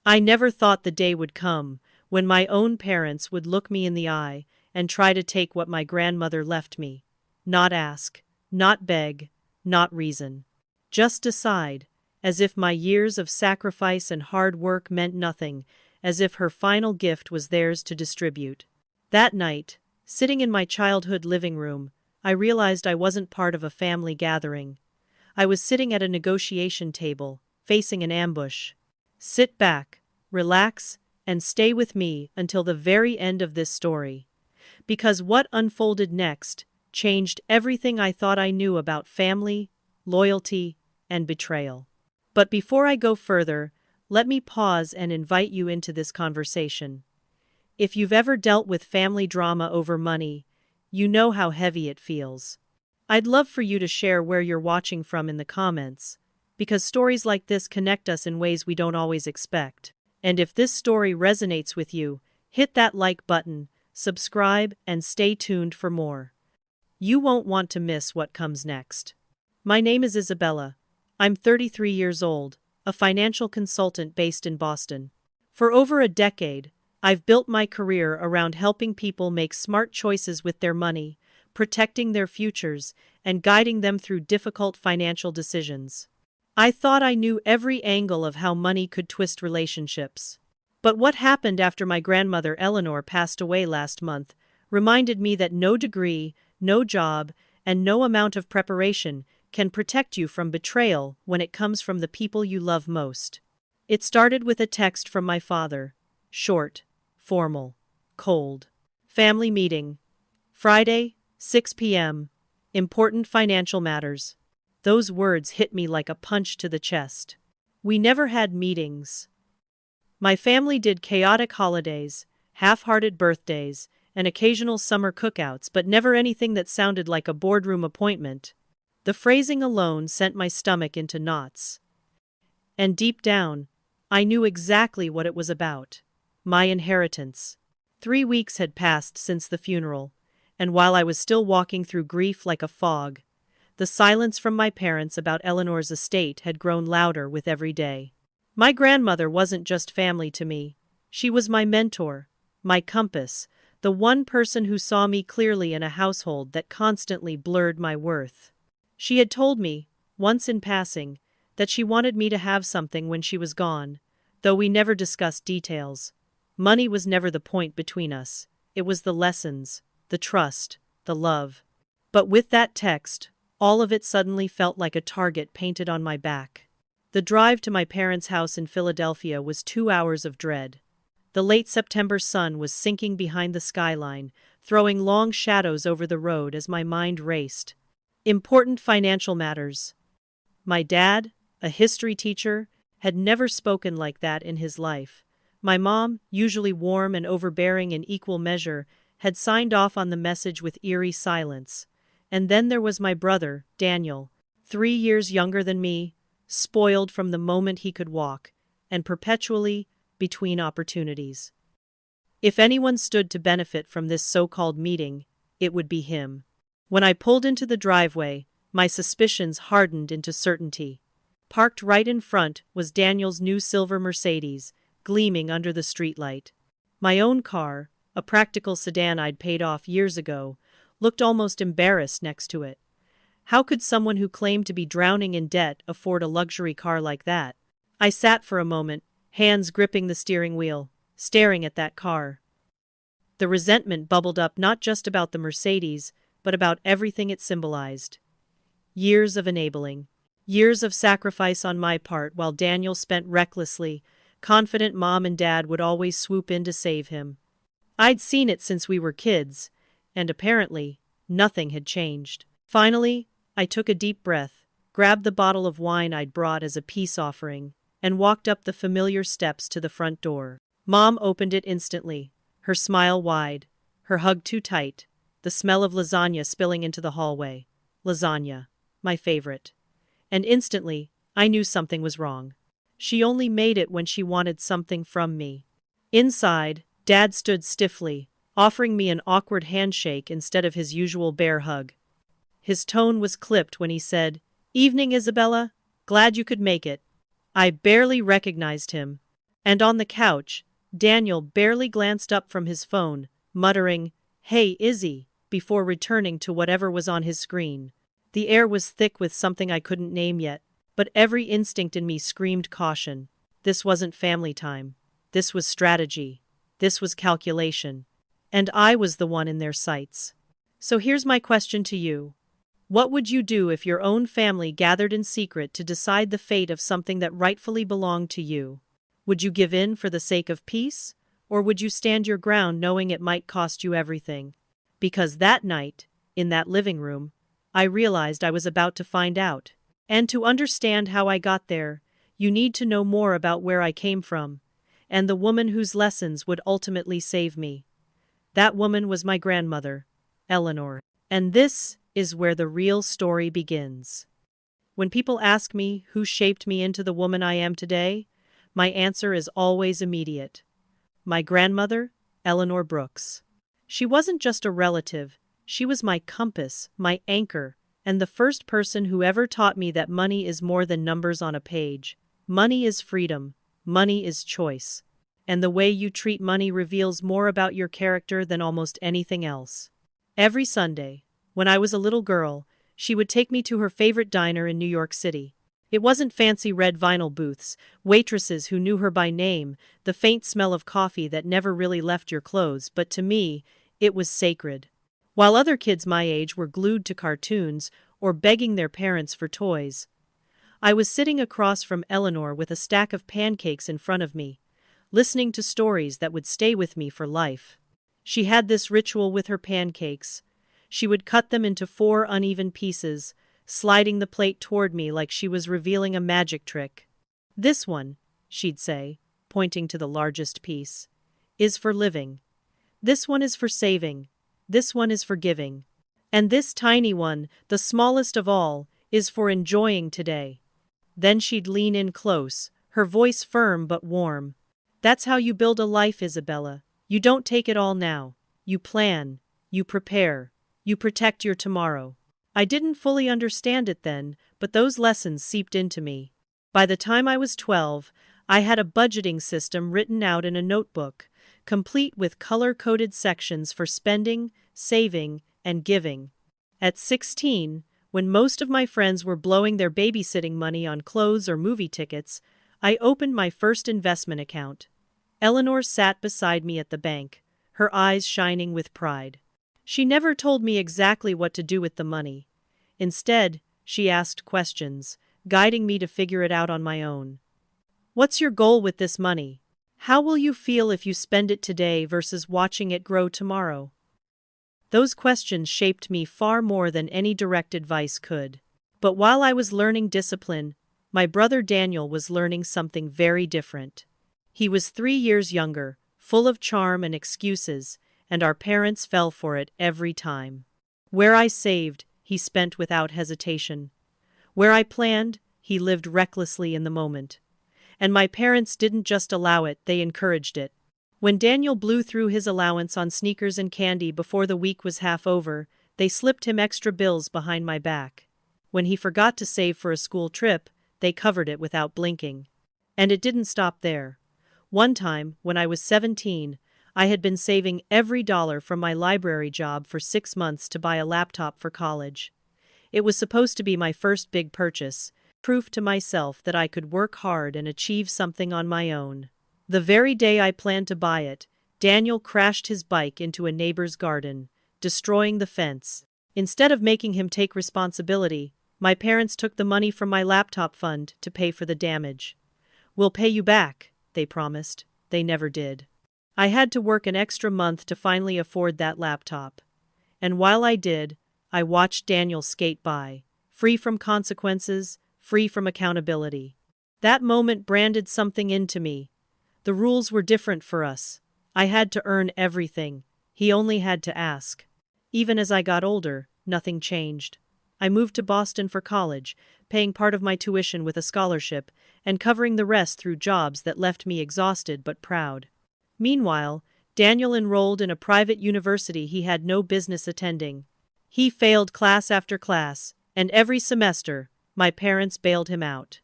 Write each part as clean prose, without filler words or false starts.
I never thought the day would come when my own parents would look me in the eye and try to take what my grandmother left me. Not ask, not beg, not reason. Just decide, as if my years of sacrifice and hard work meant nothing, as if her final gift was theirs to distribute. That night, sitting in my childhood living room, I realized I wasn't part of a family gathering. I was sitting at a negotiation table, facing an ambush. Sit back, relax, and stay with me until the very end of this story. Because what unfolded next changed everything I thought I knew about family, loyalty, and betrayal. But before I go further, let me pause and invite you into this conversation. If you've ever dealt with family drama over money, you know how heavy it feels. I'd love for you to share where you're watching from in the comments, because stories like this connect us in ways we don't always expect. And if this story resonates with you, hit that like button, subscribe, and stay tuned for more. You won't want to miss what comes next. My name is Isabella. I'm 33 years old, a financial consultant based in Boston. For over a decade, I've built my career around helping people make smart choices with their money, protecting their futures, and guiding them through difficult financial decisions. I thought I knew every angle of how money could twist relationships. But what happened after my grandmother Eleanor passed away last month reminded me that no degree, no job, and no amount of preparation can protect you from betrayal when it comes from the people you love most. It started with a text from my father. Short, formal, cold. Family meeting. Friday, 6 p.m. Important financial matters. Those words hit me like a punch to the chest. We never had meetings. My family did chaotic holidays, half-hearted birthdays, and occasional summer cookouts, but never anything that sounded like a boardroom appointment. The phrasing alone sent my stomach into knots. And deep down, I knew exactly what it was about. My inheritance. 3 weeks had passed since the funeral, and while I was still walking through grief like a fog, the silence from my parents about Eleanor's estate had grown louder with every day. My grandmother wasn't just family to me. She was my mentor, my compass, the one person who saw me clearly in a household that constantly blurred my worth. She had told me, once in passing, that she wanted me to have something when she was gone, though we never discussed details. Money was never the point between us. It was the lessons, the trust, the love. But with that text, all of it suddenly felt like a target painted on my back. The drive to my parents' house in Philadelphia was 2 hours of dread. The late September sun was sinking behind the skyline, throwing long shadows over the road as my mind raced. Important financial matters. My dad, a history teacher, had never spoken like that in his life. My mom, usually warm and overbearing in equal measure, had signed off on the message with eerie silence. And then there was my brother, Daniel, 3 years younger than me, spoiled from the moment he could walk, and perpetually between opportunities. If anyone stood to benefit from this so-called meeting, it would be him. When I pulled into the driveway, my suspicions hardened into certainty. Parked right in front was Daniel's new silver Mercedes, gleaming under the streetlight. My own car, a practical sedan I'd paid off years ago, looked almost embarrassed next to it. How could someone who claimed to be drowning in debt afford a luxury car like that? I sat for a moment, hands gripping the steering wheel, staring at that car. The resentment bubbled up not just about the Mercedes, but about everything it symbolized. Years of enabling. Years of sacrifice on my part while Daniel spent recklessly, confident mom and dad would always swoop in to save him. I'd seen it since we were kids, and apparently, nothing had changed. Finally, I took a deep breath, grabbed the bottle of wine I'd brought as a peace offering, and walked up the familiar steps to the front door. Mom opened it instantly, her smile wide, her hug too tight, the smell of lasagna spilling into the hallway. Lasagna, my favorite. And instantly, I knew something was wrong. She only made it when she wanted something from me. Inside, Dad stood stiffly, offering me an awkward handshake instead of his usual bear hug. His tone was clipped when he said, "Evening, Isabella. Glad you could make it." I barely recognized him. And on the couch, Daniel barely glanced up from his phone, muttering, "Hey, Izzy," before returning to whatever was on his screen. The air was thick with something I couldn't name yet, but every instinct in me screamed caution. This wasn't family time. This was strategy. This was calculation. And I was the one in their sights. So here's my question to you. What would you do if your own family gathered in secret to decide the fate of something that rightfully belonged to you? Would you give in for the sake of peace? Or would you stand your ground knowing it might cost you everything? Because that night, in that living room, I realized I was about to find out. And to understand how I got there, you need to know more about where I came from, and the woman whose lessons would ultimately save me. That woman was my grandmother, Eleanor. And this is where the real story begins. When people ask me who shaped me into the woman I am today, my answer is always immediate. My grandmother, Eleanor Brooks. She wasn't just a relative, she was my compass, my anchor, and the first person who ever taught me that money is more than numbers on a page. Money is freedom, money is choice. And the way you treat money reveals more about your character than almost anything else. Every Sunday, when I was a little girl, she would take me to her favorite diner in New York City. It wasn't fancy red vinyl booths, waitresses who knew her by name, the faint smell of coffee that never really left your clothes, but to me, it was sacred. While other kids my age were glued to cartoons or begging their parents for toys, I was sitting across from Eleanor with a stack of pancakes in front of me, listening to stories that would stay with me for life. She had this ritual with her pancakes. She would cut them into 4 uneven pieces, sliding the plate toward me like she was revealing a magic trick. "This one," she'd say, pointing to the largest piece, "is for living. This one is for saving. This one is for giving. And this tiny one, the smallest of all, is for enjoying today." Then she'd lean in close, her voice firm but warm. "That's how you build a life, Isabella. You don't take it all now. You plan. You prepare. You protect your tomorrow." I didn't fully understand it then, but those lessons seeped into me. By the time I was 12, I had a budgeting system written out in a notebook, complete with color-coded sections for spending, saving, and giving. At 16, when most of my friends were blowing their babysitting money on clothes or movie tickets, I opened my first investment account. Eleanor sat beside me at the bank, her eyes shining with pride. She never told me exactly what to do with the money. Instead, she asked questions, guiding me to figure it out on my own. "What's your goal with this money? How will you feel if you spend it today versus watching it grow tomorrow?" Those questions shaped me far more than any direct advice could. But while I was learning discipline, my brother Daniel was learning something very different. He was 3 years younger, full of charm and excuses, and our parents fell for it every time. Where I saved, he spent without hesitation. Where I planned, he lived recklessly in the moment. And my parents didn't just allow it, they encouraged it. When Daniel blew through his allowance on sneakers and candy before the week was half over, they slipped him extra bills behind my back. When he forgot to save for a school trip, they covered it without blinking. And it didn't stop there. One time, when I was 17, I had been saving every dollar from my library job for 6 months to buy a laptop for college. It was supposed to be my first big purchase, proof to myself that I could work hard and achieve something on my own. The very day I planned to buy it, Daniel crashed his bike into a neighbor's garden, destroying the fence. Instead of making him take responsibility, my parents took the money from my laptop fund to pay for the damage. "We'll pay you back," they promised. They never did. I had to work an extra month to finally afford that laptop. And while I did, I watched Daniel skate by, free from consequences, free from accountability. That moment branded something into me. The rules were different for us. I had to earn everything. He only had to ask. Even as I got older, nothing changed. I moved to Boston for college, paying part of my tuition with a scholarship, and covering the rest through jobs that left me exhausted but proud. Meanwhile, Daniel enrolled in a private university he had no business attending. He failed class after class, and every semester, my parents bailed him out.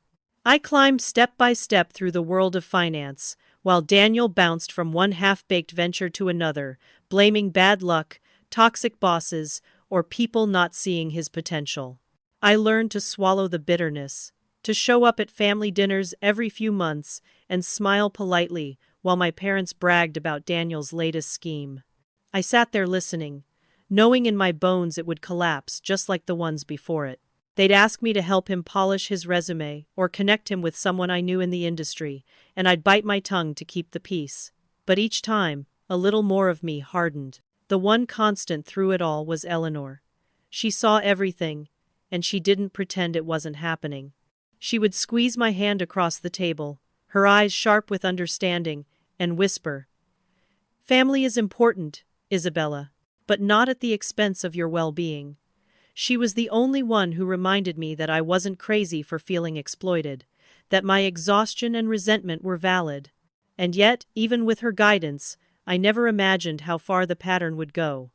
I climbed step by step through the world of finance, while Daniel bounced from one half-baked venture to another, blaming bad luck, toxic bosses, or people not seeing his potential. I learned to swallow the bitterness, to show up at family dinners every few months and smile politely while my parents bragged about Daniel's latest scheme. I sat there listening, knowing in my bones it would collapse just like the ones before it. They'd ask me to help him polish his resume or connect him with someone I knew in the industry, and I'd bite my tongue to keep the peace. But each time, a little more of me hardened. The one constant through it all was Eleanor. She saw everything, and she didn't pretend it wasn't happening. She would squeeze my hand across the table, her eyes sharp with understanding, and whisper, "Family is important, Isabella, but not at the expense of your well-being." She was the only one who reminded me that I wasn't crazy for feeling exploited, that my exhaustion and resentment were valid. And yet, even with her guidance, I never imagined how far the pattern would go.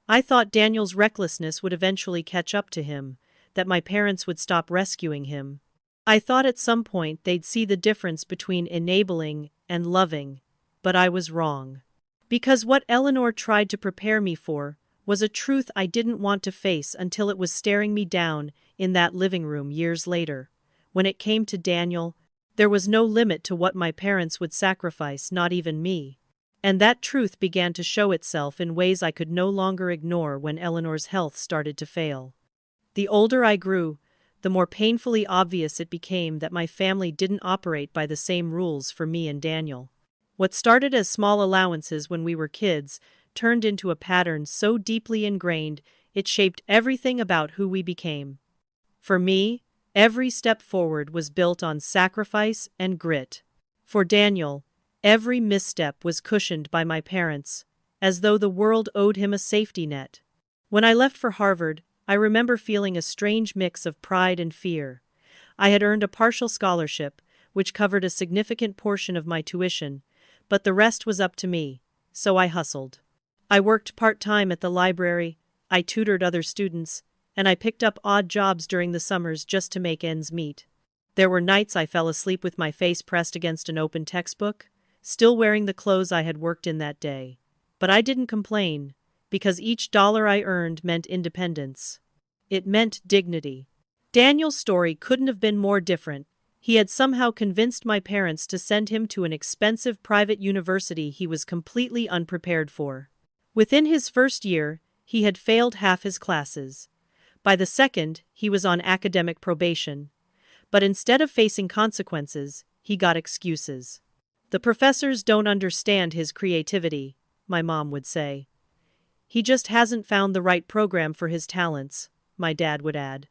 I thought Daniel's recklessness would eventually catch up to him, that my parents would stop rescuing him. I thought at some point they'd see the difference between enabling and loving, but I was wrong. Because what Eleanor tried to prepare me for was a truth I didn't want to face until it was staring me down in that living room years later. When it came to Daniel, there was no limit to what my parents would sacrifice, not even me. And that truth began to show itself in ways I could no longer ignore when Eleanor's health started to fail. The older I grew, the more painfully obvious it became that my family didn't operate by the same rules for me and Daniel. What started as small allowances when we were kids turned into a pattern so deeply ingrained it shaped everything about who we became. For me, every step forward was built on sacrifice and grit. For Daniel, every misstep was cushioned by my parents, as though the world owed him a safety net. When I left for Harvard, I remember feeling a strange mix of pride and fear. I had earned a partial scholarship, which covered a significant portion of my tuition, but the rest was up to me, so I hustled. I worked part-time at the library, I tutored other students, and I picked up odd jobs during the summers just to make ends meet. There were nights I fell asleep with my face pressed against an open textbook, still wearing the clothes I had worked in that day. But I didn't complain, because each dollar I earned meant independence. It meant dignity. Daniel's story couldn't have been more different. He had somehow convinced my parents to send him to an expensive private university he was completely unprepared for. Within his first year, he had failed half his classes. By the second, he was on academic probation. But instead of facing consequences, he got excuses. "The professors don't understand his creativity," my mom would say. "He just hasn't found the right program for his talents," my dad would add.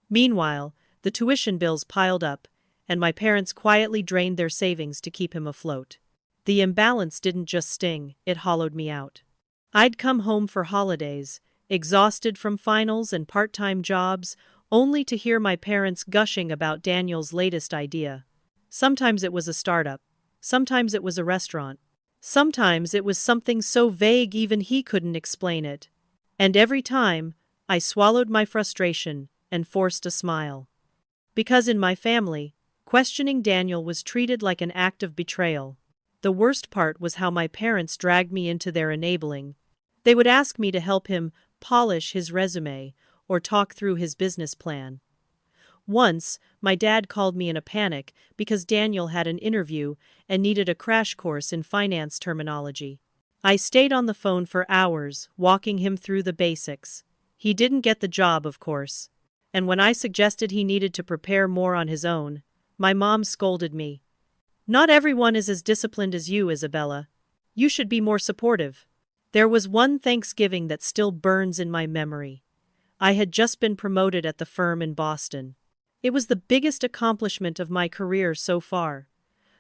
Meanwhile, the tuition bills piled up, and my parents quietly drained their savings to keep him afloat. The imbalance didn't just sting, it hollowed me out. I'd come home for holidays, exhausted from finals and part-time jobs, only to hear my parents gushing about Daniel's latest idea. Sometimes it was a startup, sometimes it was a restaurant, sometimes it was something so vague even he couldn't explain it. And every time, I swallowed my frustration and forced a smile. Because in my family, questioning Daniel was treated like an act of betrayal. The worst part was how my parents dragged me into their enabling. They would ask me to help him polish his resume or talk through his business plan. Once, my dad called me in a panic because Daniel had an interview and needed a crash course in finance terminology. I stayed on the phone for hours, walking him through the basics. He didn't get the job, of course. And when I suggested he needed to prepare more on his own, my mom scolded me. "Not everyone is as disciplined as you, Isabella. You should be more supportive." There was one Thanksgiving that still burns in my memory. I had just been promoted at the firm in Boston. It was the biggest accomplishment of my career so far.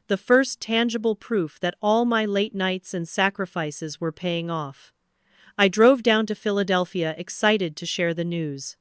The first tangible proof that all my late nights and sacrifices were paying off. I drove down to Philadelphia excited to share the news.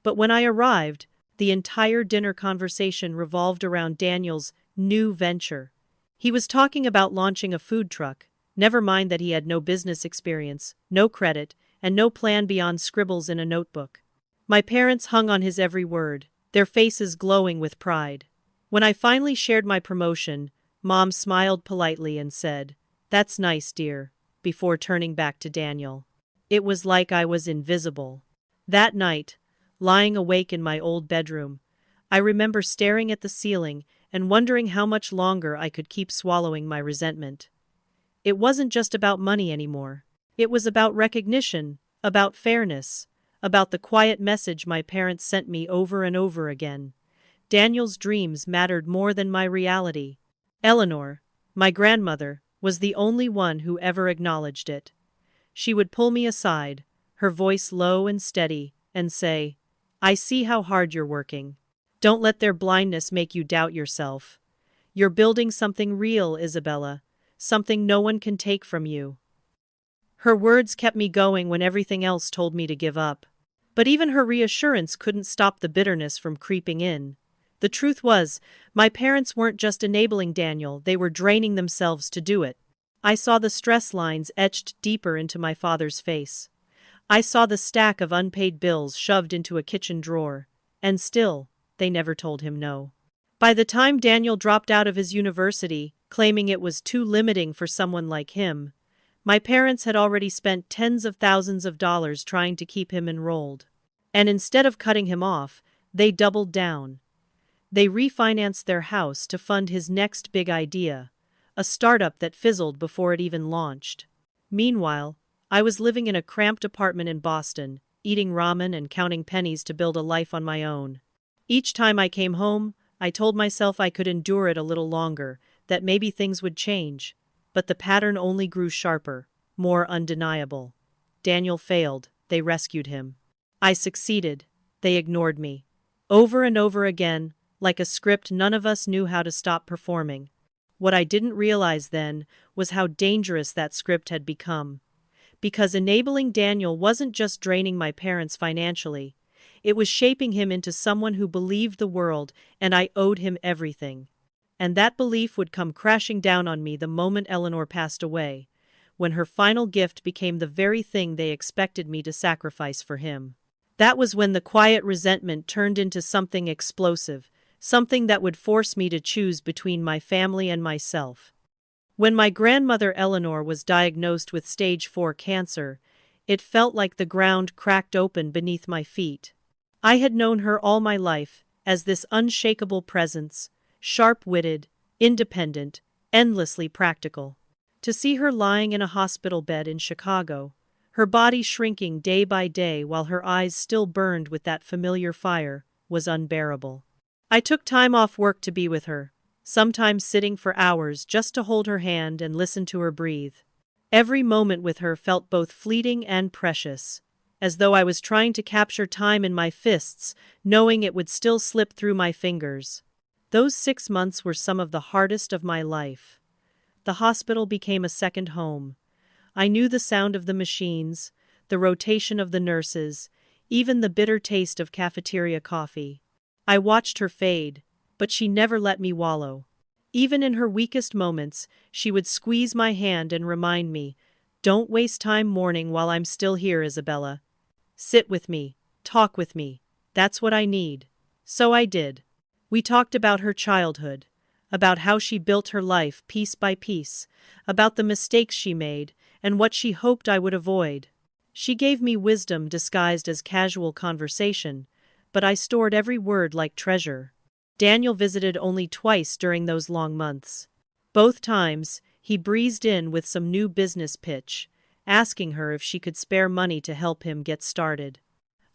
But when I arrived, the entire dinner conversation revolved around Daniel's new venture. He was talking about launching a food truck, never mind that he had no business experience, no credit, and no plan beyond scribbles in a notebook. My parents hung on his every word, their faces glowing with pride. When I finally shared my promotion, Mom smiled politely and said, "That's nice, dear," before turning back to Daniel. It was like I was invisible. That night, lying awake in my old bedroom, I remember staring at the ceiling and wondering how much longer I could keep swallowing my resentment. It wasn't just about money anymore. It was about recognition, about fairness, about the quiet message my parents sent me over and over again. Daniel's dreams mattered more than my reality. Eleanor, my grandmother, was the only one who ever acknowledged it. She would pull me aside, her voice low and steady, and say, "I see how hard you're working. Don't let their blindness make you doubt yourself. You're building something real, Isabella, something no one can take from you." Her words kept me going when everything else told me to give up. But even her reassurance couldn't stop the bitterness from creeping in. The truth was, my parents weren't just enabling Daniel, they were draining themselves to do it. I saw the stress lines etched deeper into my father's face. I saw the stack of unpaid bills shoved into a kitchen drawer. And still, they never told him no. By the time Daniel dropped out of his university, claiming it was too limiting for someone like him, my parents had already spent tens of thousands of dollars trying to keep him enrolled. And instead of cutting him off, they doubled down. They refinanced their house to fund his next big idea, a startup that fizzled before it even launched. Meanwhile, I was living in a cramped apartment in Boston, eating ramen and counting pennies to build a life on my own. Each time I came home, I told myself I could endure it a little longer, that maybe things would change. But the pattern only grew sharper, more undeniable. Daniel failed, they rescued him. I succeeded, they ignored me. Over and over again, like a script none of us knew how to stop performing. What I didn't realize then was how dangerous that script had become. Because enabling Daniel wasn't just draining my parents financially, it was shaping him into someone who believed the world and I owed him everything. And that belief would come crashing down on me the moment Eleanor passed away, when her final gift became the very thing they expected me to sacrifice for him. That was when the quiet resentment turned into something explosive, something that would force me to choose between my family and myself. When my grandmother Eleanor was diagnosed with stage 4 cancer, it felt like the ground cracked open beneath my feet. I had known her all my life as this unshakable presence, sharp-witted, independent, endlessly practical. To see her lying in a hospital bed in Chicago, her body shrinking day by day while her eyes still burned with that familiar fire, was unbearable. I took time off work to be with her, sometimes sitting for hours just to hold her hand and listen to her breathe. Every moment with her felt both fleeting and precious, as though I was trying to capture time in my fists, knowing it would still slip through my fingers. Those 6 months were some of the hardest of my life. The hospital became a second home. I knew the sound of the machines, the rotation of the nurses, even the bitter taste of cafeteria coffee. I watched her fade, but she never let me wallow. Even in her weakest moments, she would squeeze my hand and remind me, "Don't waste time mourning while I'm still here, Isabella. Sit with me, talk with me. That's what I need." So I did. We talked about her childhood, about how she built her life piece by piece, about the mistakes she made, and what she hoped I would avoid. She gave me wisdom disguised as casual conversation, but I stored every word like treasure. Daniel visited only twice during those long months. Both times, he breezed in with some new business pitch, asking her if she could spare money to help him get started.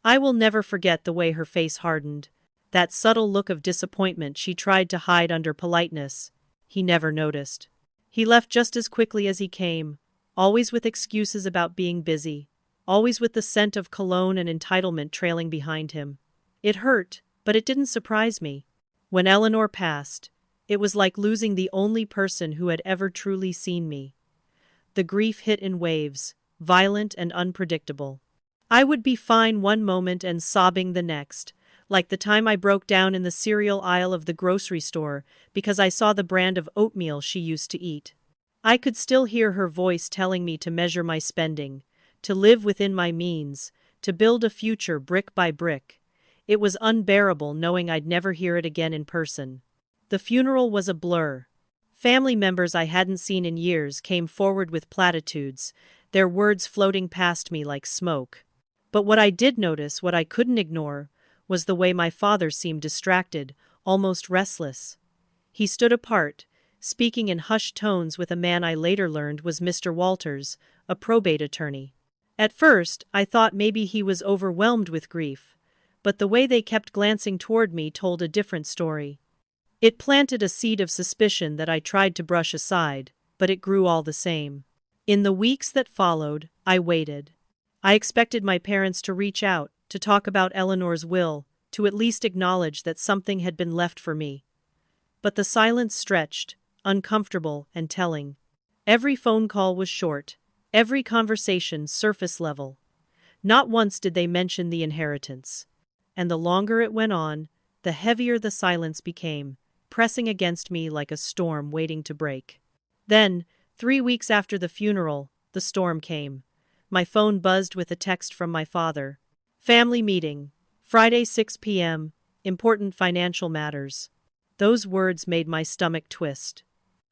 I will never forget the way her face hardened, that subtle look of disappointment she tried to hide under politeness. He never noticed. He left just as quickly as he came, always with excuses about being busy, always with the scent of cologne and entitlement trailing behind him. It hurt, but it didn't surprise me. When Eleanor passed, it was like losing the only person who had ever truly seen me. The grief hit in waves, violent and unpredictable. I would be fine one moment and sobbing the next, like the time I broke down in the cereal aisle of the grocery store because I saw the brand of oatmeal she used to eat. I could still hear her voice telling me to measure my spending, to live within my means, to build a future brick by brick. It was unbearable knowing I'd never hear it again in person. The funeral was a blur. Family members I hadn't seen in years came forward with platitudes, their words floating past me like smoke. But what I did notice, what I couldn't ignore, was the way my father seemed distracted, almost restless. He stood apart, speaking in hushed tones with a man I later learned was Mr. Walters, a probate attorney. At first, I thought maybe he was overwhelmed with grief, but the way they kept glancing toward me told a different story. It planted a seed of suspicion that I tried to brush aside, but it grew all the same. In the weeks that followed, I waited. I expected my parents to reach out, to talk about Eleanor's will, to at least acknowledge that something had been left for me. But the silence stretched, uncomfortable and telling. Every phone call was short, every conversation surface level. Not once did they mention the inheritance. And the longer it went on, the heavier the silence became, pressing against me like a storm waiting to break. Then, 3 weeks after the funeral, the storm came. My phone buzzed with a text from my father. Family meeting. Friday 6 p.m. Important financial matters. Those words made my stomach twist.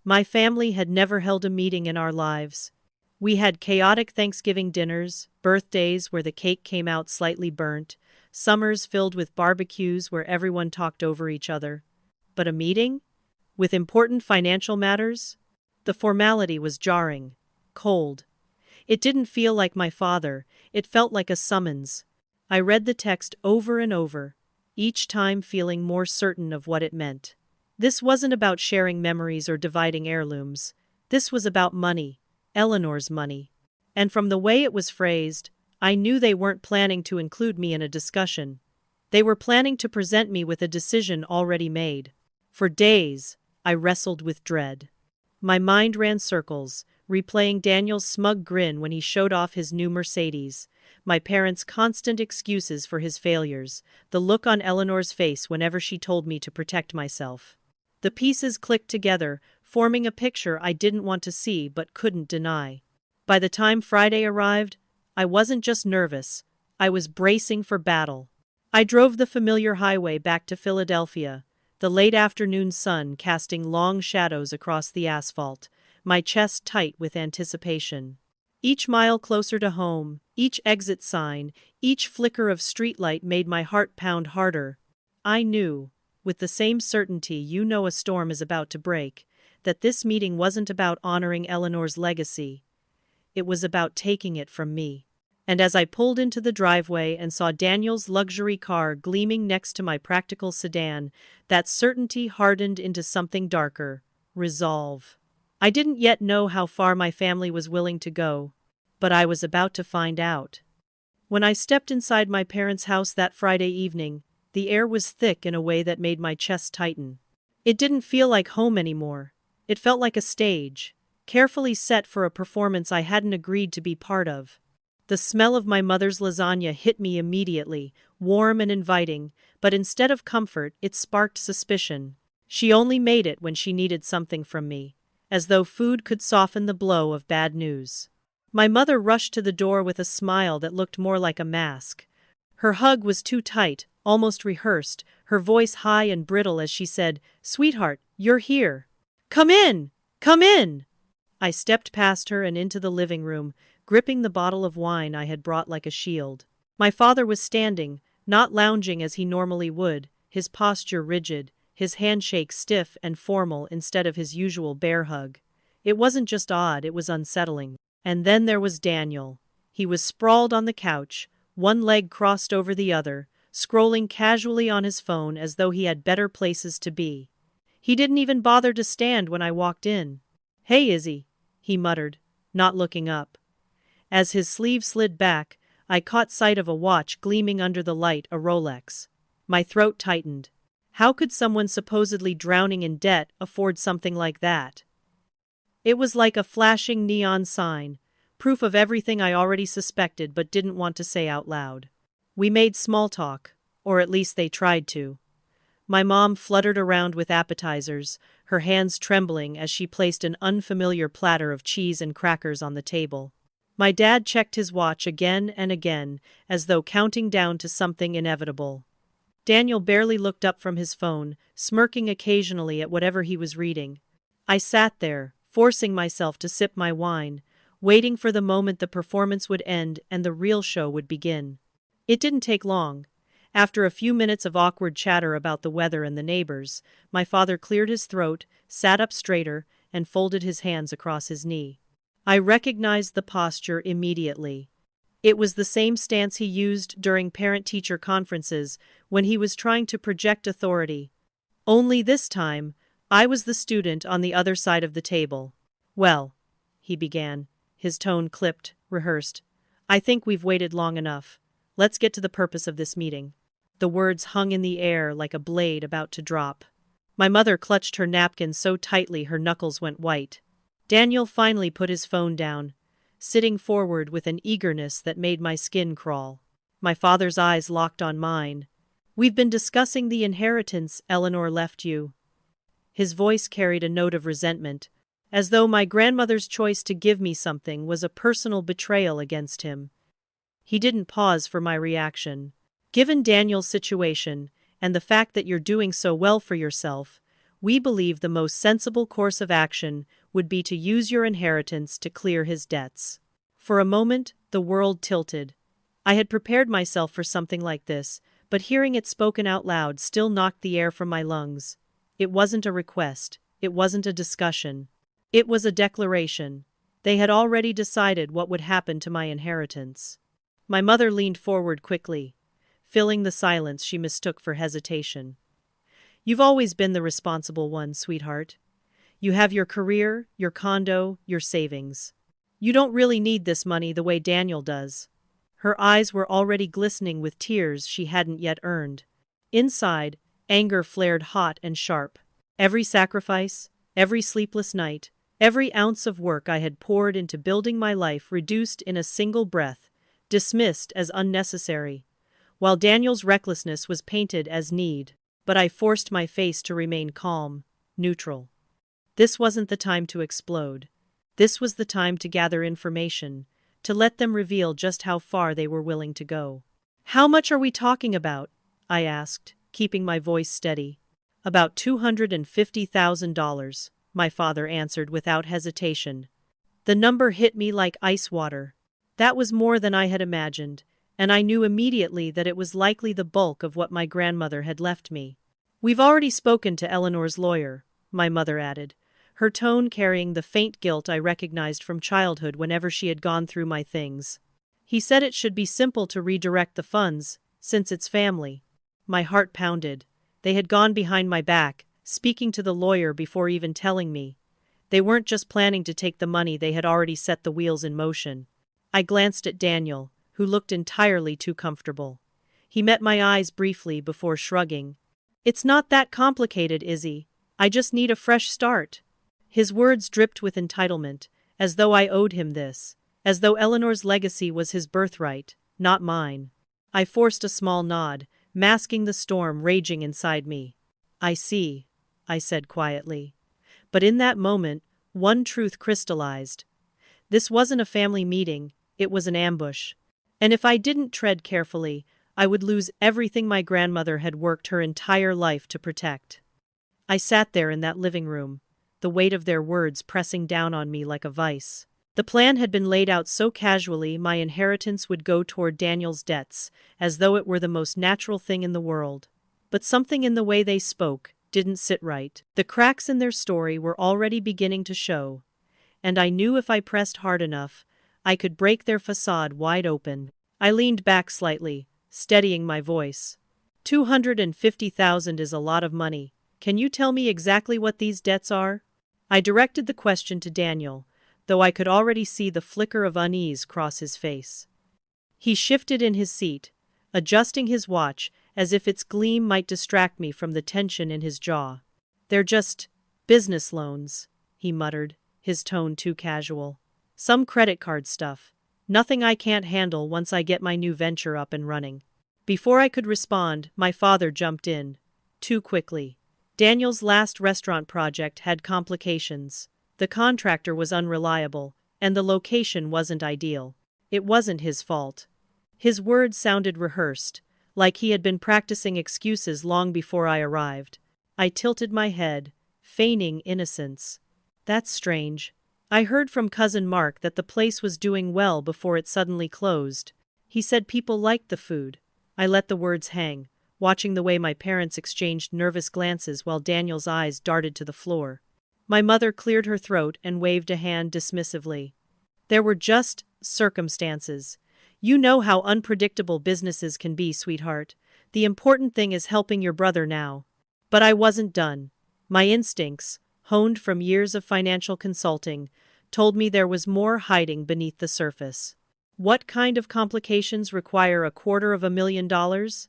My family had never held a meeting in our lives. We had chaotic Thanksgiving dinners, birthdays where the cake came out slightly burnt, summers filled with barbecues where everyone talked over each other. But a meeting? With important financial matters? The formality was jarring, cold. It didn't feel like my father, it felt like a summons. I read the text over and over, each time feeling more certain of what it meant. This wasn't about sharing memories or dividing heirlooms. This was about money, Eleanor's money. And from the way it was phrased, I knew they weren't planning to include me in a discussion. They were planning to present me with a decision already made. For days, I wrestled with dread. My mind ran circles, replaying Daniel's smug grin when he showed off his new Mercedes, my parents' constant excuses for his failures, the look on Eleanor's face whenever she told me to protect myself. The pieces clicked together, forming a picture I didn't want to see but couldn't deny. By the time Friday arrived, I wasn't just nervous, I was bracing for battle. I drove the familiar highway back to Philadelphia, the late afternoon sun casting long shadows across the asphalt, my chest tight with anticipation. Each mile closer to home, each exit sign, each flicker of streetlight made my heart pound harder. I knew, with the same certainty you know a storm is about to break, that this meeting wasn't about honoring Eleanor's legacy. It was about taking it from me. And as I pulled into the driveway and saw Daniel's luxury car gleaming next to my practical sedan, that certainty hardened into something darker: resolve. I didn't yet know how far my family was willing to go, but I was about to find out. When I stepped inside my parents' house that Friday evening, the air was thick in a way that made my chest tighten. It didn't feel like home anymore. It felt like a stage, carefully set for a performance I hadn't agreed to be part of. The smell of my mother's lasagna hit me immediately, warm and inviting, but instead of comfort, it sparked suspicion. She only made it when she needed something from me, as though food could soften the blow of bad news. My mother rushed to the door with a smile that looked more like a mask. Her hug was too tight, almost rehearsed, her voice high and brittle as she said, "Sweetheart, you're here. Come in! Come in!" I stepped past her and into the living room, gripping the bottle of wine I had brought like a shield. My father was standing, not lounging as he normally would, his posture rigid, his handshake stiff and formal instead of his usual bear hug. It wasn't just odd, it was unsettling. And then there was Daniel. He was sprawled on the couch, one leg crossed over the other, scrolling casually on his phone as though he had better places to be. He didn't even bother to stand when I walked in. "Hey, Izzy," he muttered, not looking up. As his sleeve slid back, I caught sight of a watch gleaming under the light, a Rolex. My throat tightened. How could someone supposedly drowning in debt afford something like that? It was like a flashing neon sign, proof of everything I already suspected but didn't want to say out loud. We made small talk, or at least they tried to. My mom fluttered around with appetizers, her hands trembling as she placed an unfamiliar platter of cheese and crackers on the table. My dad checked his watch again and again, as though counting down to something inevitable. Daniel barely looked up from his phone, smirking occasionally at whatever he was reading. I sat there, forcing myself to sip my wine, waiting for the moment the performance would end and the real show would begin. It didn't take long. After a few minutes of awkward chatter about the weather and the neighbors, my father cleared his throat, sat up straighter, and folded his hands across his knee. I recognized the posture immediately. It was the same stance he used during parent-teacher conferences when he was trying to project authority. Only this time, I was the student on the other side of the table. "Well," he began, his tone clipped, rehearsed. "I think we've waited long enough. Let's get to the purpose of this meeting." The words hung in the air like a blade about to drop. My mother clutched her napkin so tightly her knuckles went white. Daniel finally put his phone down, sitting forward with an eagerness that made my skin crawl. My father's eyes locked on mine. "We've been discussing the inheritance Eleanor left you." His voice carried a note of resentment, as though my grandmother's choice to give me something was a personal betrayal against him. He didn't pause for my reaction. "Given Daniel's situation, and the fact that you're doing so well for yourself, we believe the most sensible course of action would be to use your inheritance to clear his debts." For a moment, the world tilted. I had prepared myself for something like this, but hearing it spoken out loud still knocked the air from my lungs. It wasn't a request. It wasn't a discussion. It was a declaration. They had already decided what would happen to my inheritance. My mother leaned forward quickly, filling the silence she mistook for hesitation. "You've always been the responsible one, sweetheart. You have your career, your condo, your savings. You don't really need this money the way Daniel does." Her eyes were already glistening with tears she hadn't yet earned. Inside, anger flared hot and sharp. Every sacrifice, every sleepless night, every ounce of work I had poured into building my life reduced in a single breath, dismissed as unnecessary, while Daniel's recklessness was painted as need. But I forced my face to remain calm, neutral. This wasn't the time to explode. This was the time to gather information, to let them reveal just how far they were willing to go. "How much are we talking about?" I asked, keeping my voice steady. "About $250,000, my father answered without hesitation. The number hit me like ice water. That was more than I had imagined, and I knew immediately that it was likely the bulk of what my grandmother had left me. "We've already spoken to Eleanor's lawyer," my mother added, her tone carrying the faint guilt I recognized from childhood whenever she had gone through my things. "He said it should be simple to redirect the funds, since it's family." My heart pounded. They had gone behind my back, speaking to the lawyer before even telling me. They weren't just planning to take the money, they had already set the wheels in motion. I glanced at Daniel, who looked entirely too comfortable. He met my eyes briefly before shrugging. "It's not that complicated, Izzy. I just need a fresh start." His words dripped with entitlement, as though I owed him this, as though Eleanor's legacy was his birthright, not mine. I forced a small nod, masking the storm raging inside me. "I see," I said quietly. But in that moment, one truth crystallized. This wasn't a family meeting, it was an ambush. And if I didn't tread carefully, I would lose everything my grandmother had worked her entire life to protect. I sat there in that living room, the weight of their words pressing down on me like a vice. The plan had been laid out so casually my inheritance would go toward Daniel's debts, as though it were the most natural thing in the world. But something in the way they spoke didn't sit right. The cracks in their story were already beginning to show, and I knew if I pressed hard enough, I could break their facade wide open. I leaned back slightly, steadying my voice. $250,000 is a lot of money. Can you tell me exactly what these debts are?" I directed the question to Daniel, though I could already see the flicker of unease cross his face. He shifted in his seat, adjusting his watch as if its gleam might distract me from the tension in his jaw. "They're just business loans," he muttered, his tone too casual. "Some credit card stuff. Nothing I can't handle once I get my new venture up and running." Before I could respond, my father jumped in. Too quickly. Daniel's last restaurant project had complications. The contractor was unreliable, and the location wasn't ideal. It wasn't his fault. His words sounded rehearsed, like he had been practicing excuses long before I arrived. I tilted my head, feigning innocence. That's strange. I heard from cousin Mark that the place was doing well before it suddenly closed. He said people liked the food. I let the words hang, watching the way my parents exchanged nervous glances while Daniel's eyes darted to the floor. My mother cleared her throat and waved a hand dismissively. There were just circumstances. You know how unpredictable businesses can be, sweetheart. The important thing is helping your brother now. But I wasn't done. My instincts, honed from years of financial consulting, told me there was more hiding beneath the surface. What kind of complications require $250,000?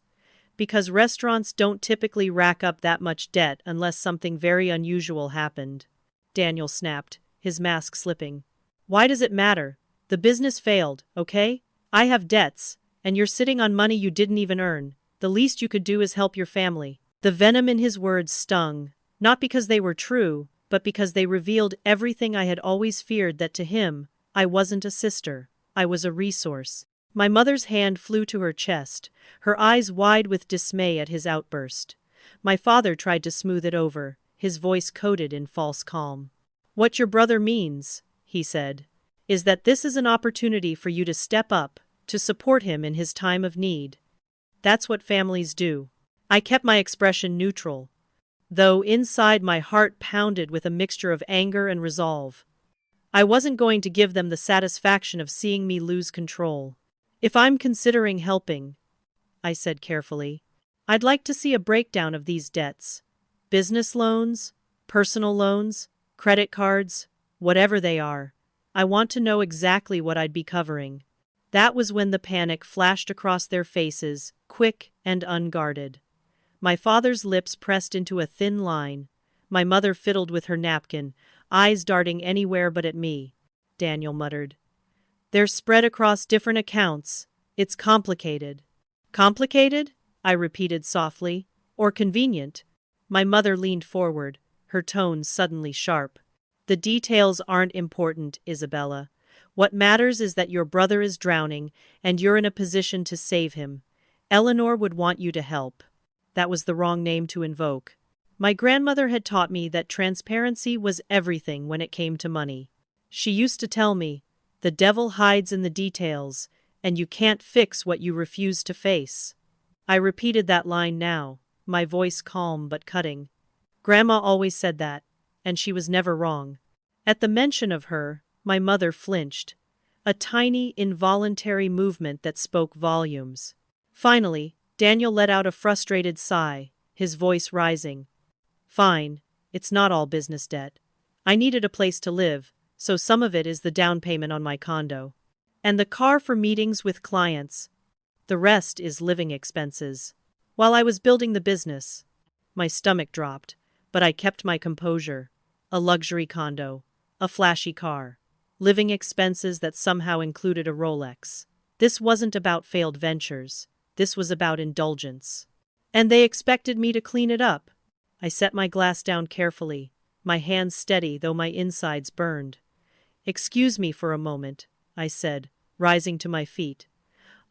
Because restaurants don't typically rack up that much debt unless something very unusual happened. Daniel snapped, his mask slipping. Why does it matter? The business failed, okay? I have debts, and you're sitting on money you didn't even earn. The least you could do is help your family. The venom in his words stung, not because they were true, but because they revealed everything I had always feared, that to him, I wasn't a sister. I was a resource. My mother's hand flew to her chest, her eyes wide with dismay at his outburst. My father tried to smooth it over, his voice coated in false calm. What your brother means, he said, is that this is an opportunity for you to step up, to support him in his time of need. That's what families do. I kept my expression neutral, though inside my heart pounded with a mixture of anger and resolve. I wasn't going to give them the satisfaction of seeing me lose control. If I'm considering helping, I said carefully, I'd like to see a breakdown of these debts. Business loans, personal loans, credit cards, whatever they are. I want to know exactly what I'd be covering. That was when the panic flashed across their faces, quick and unguarded. My father's lips pressed into a thin line. My mother fiddled with her napkin, eyes darting anywhere but at me. Daniel muttered. They're spread across different accounts. It's complicated. Complicated? I repeated softly. Or convenient? My mother leaned forward, her tone suddenly sharp. The details aren't important, Isabella. What matters is that your brother is drowning, and you're in a position to save him. Eleanor would want you to help. That was the wrong name to invoke. My grandmother had taught me that transparency was everything when it came to money. She used to tell me, the devil hides in the details, and you can't fix what you refuse to face. I repeated that line now, my voice calm but cutting. Grandma always said that, and she was never wrong. At the mention of her, my mother flinched, a tiny, involuntary movement that spoke volumes. Finally, Daniel let out a frustrated sigh, his voice rising. Fine, it's not all business debt. I needed a place to live, so some of it is the down payment on my condo. And the car for meetings with clients. The rest is living expenses. While I was building the business, my stomach dropped, but I kept my composure. A luxury condo, a flashy car, living expenses that somehow included a Rolex. This wasn't about failed ventures. This was about indulgence. And they expected me to clean it up. I set my glass down carefully, my hands steady though my insides burned. Excuse me for a moment, I said, rising to my feet.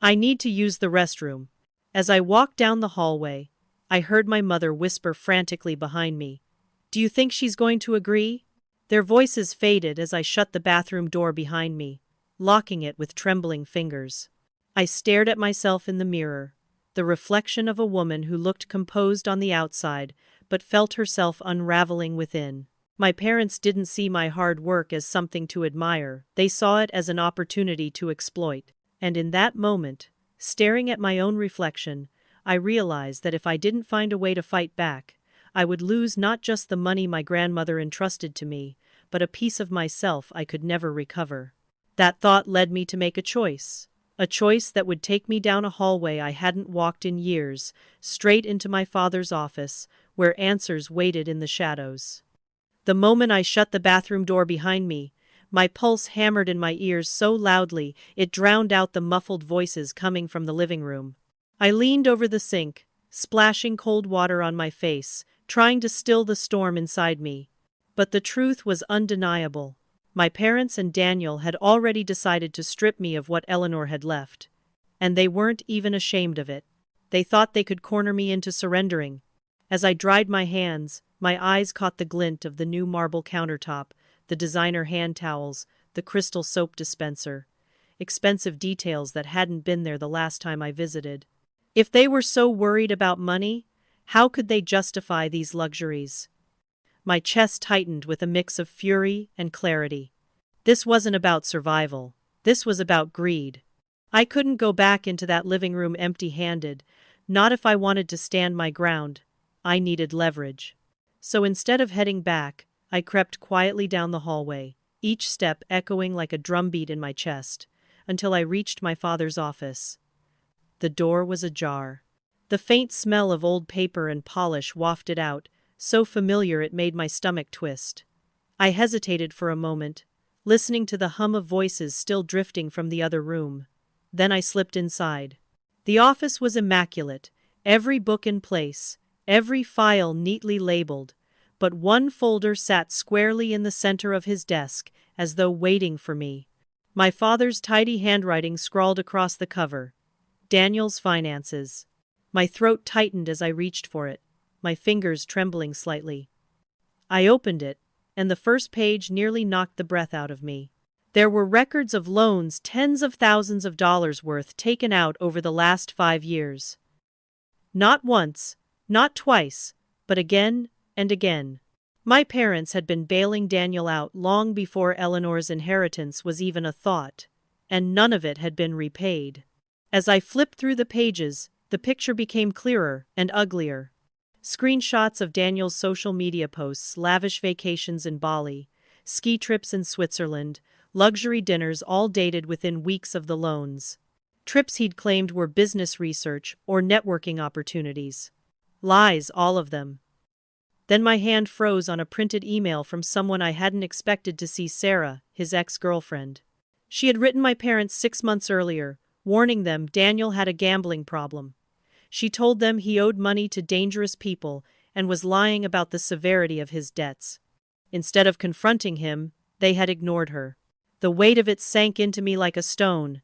I need to use the restroom. As I walked down the hallway, I heard my mother whisper frantically behind me. Do you think she's going to agree? Their voices faded as I shut the bathroom door behind me, locking it with trembling fingers. I stared at myself in the mirror, the reflection of a woman who looked composed on the outside, but felt herself unraveling within. My parents didn't see my hard work as something to admire, they saw it as an opportunity to exploit. And in that moment, staring at my own reflection, I realized that if I didn't find a way to fight back, I would lose not just the money my grandmother entrusted to me, but a piece of myself I could never recover. That thought led me to make a choice that would take me down a hallway I hadn't walked in years, straight into my father's office, where answers waited in the shadows. The moment I shut the bathroom door behind me, my pulse hammered in my ears so loudly it drowned out the muffled voices coming from the living room. I leaned over the sink, splashing cold water on my face, trying to still the storm inside me. But the truth was undeniable. My parents and Daniel had already decided to strip me of what Eleanor had left. And they weren't even ashamed of it. They thought they could corner me into surrendering. As I dried my hands, my eyes caught the glint of the new marble countertop, the designer hand towels, the crystal soap dispenser. Expensive details that hadn't been there the last time I visited. If they were so worried about money, how could they justify these luxuries? My chest tightened with a mix of fury and clarity. This wasn't about survival. This was about greed. I couldn't go back into that living room empty-handed, not if I wanted to stand my ground. I needed leverage. So instead of heading back, I crept quietly down the hallway, each step echoing like a drumbeat in my chest, until I reached my father's office. The door was ajar. The faint smell of old paper and polish wafted out, so familiar it made my stomach twist. I hesitated for a moment, listening to the hum of voices still drifting from the other room. Then I slipped inside. The office was immaculate, every book in place, every file neatly labeled, but one folder sat squarely in the center of his desk, as though waiting for me. My father's tidy handwriting scrawled across the cover. Daniel's finances. My throat tightened as I reached for it, my fingers trembling slightly. I opened it, and the first page nearly knocked the breath out of me. There were records of loans tens of thousands of dollars worth taken out over the last 5 years. Not once, not twice, but again and again. My parents had been bailing Daniel out long before Eleanor's inheritance was even a thought, and none of it had been repaid. As I flipped through the pages, the picture became clearer and uglier. Screenshots of Daniel's social media posts, lavish vacations in Bali, ski trips in Switzerland, luxury dinners all dated within weeks of the loans. Trips he'd claimed were business research or networking opportunities. Lies, all of them. Then my hand froze on a printed email from someone I hadn't expected to see: Sarah, his ex-girlfriend. She had written my parents 6 months earlier, warning them Daniel had a gambling problem. She told them he owed money to dangerous people and was lying about the severity of his debts. Instead of confronting him, they had ignored her. The weight of it sank into me like a stone.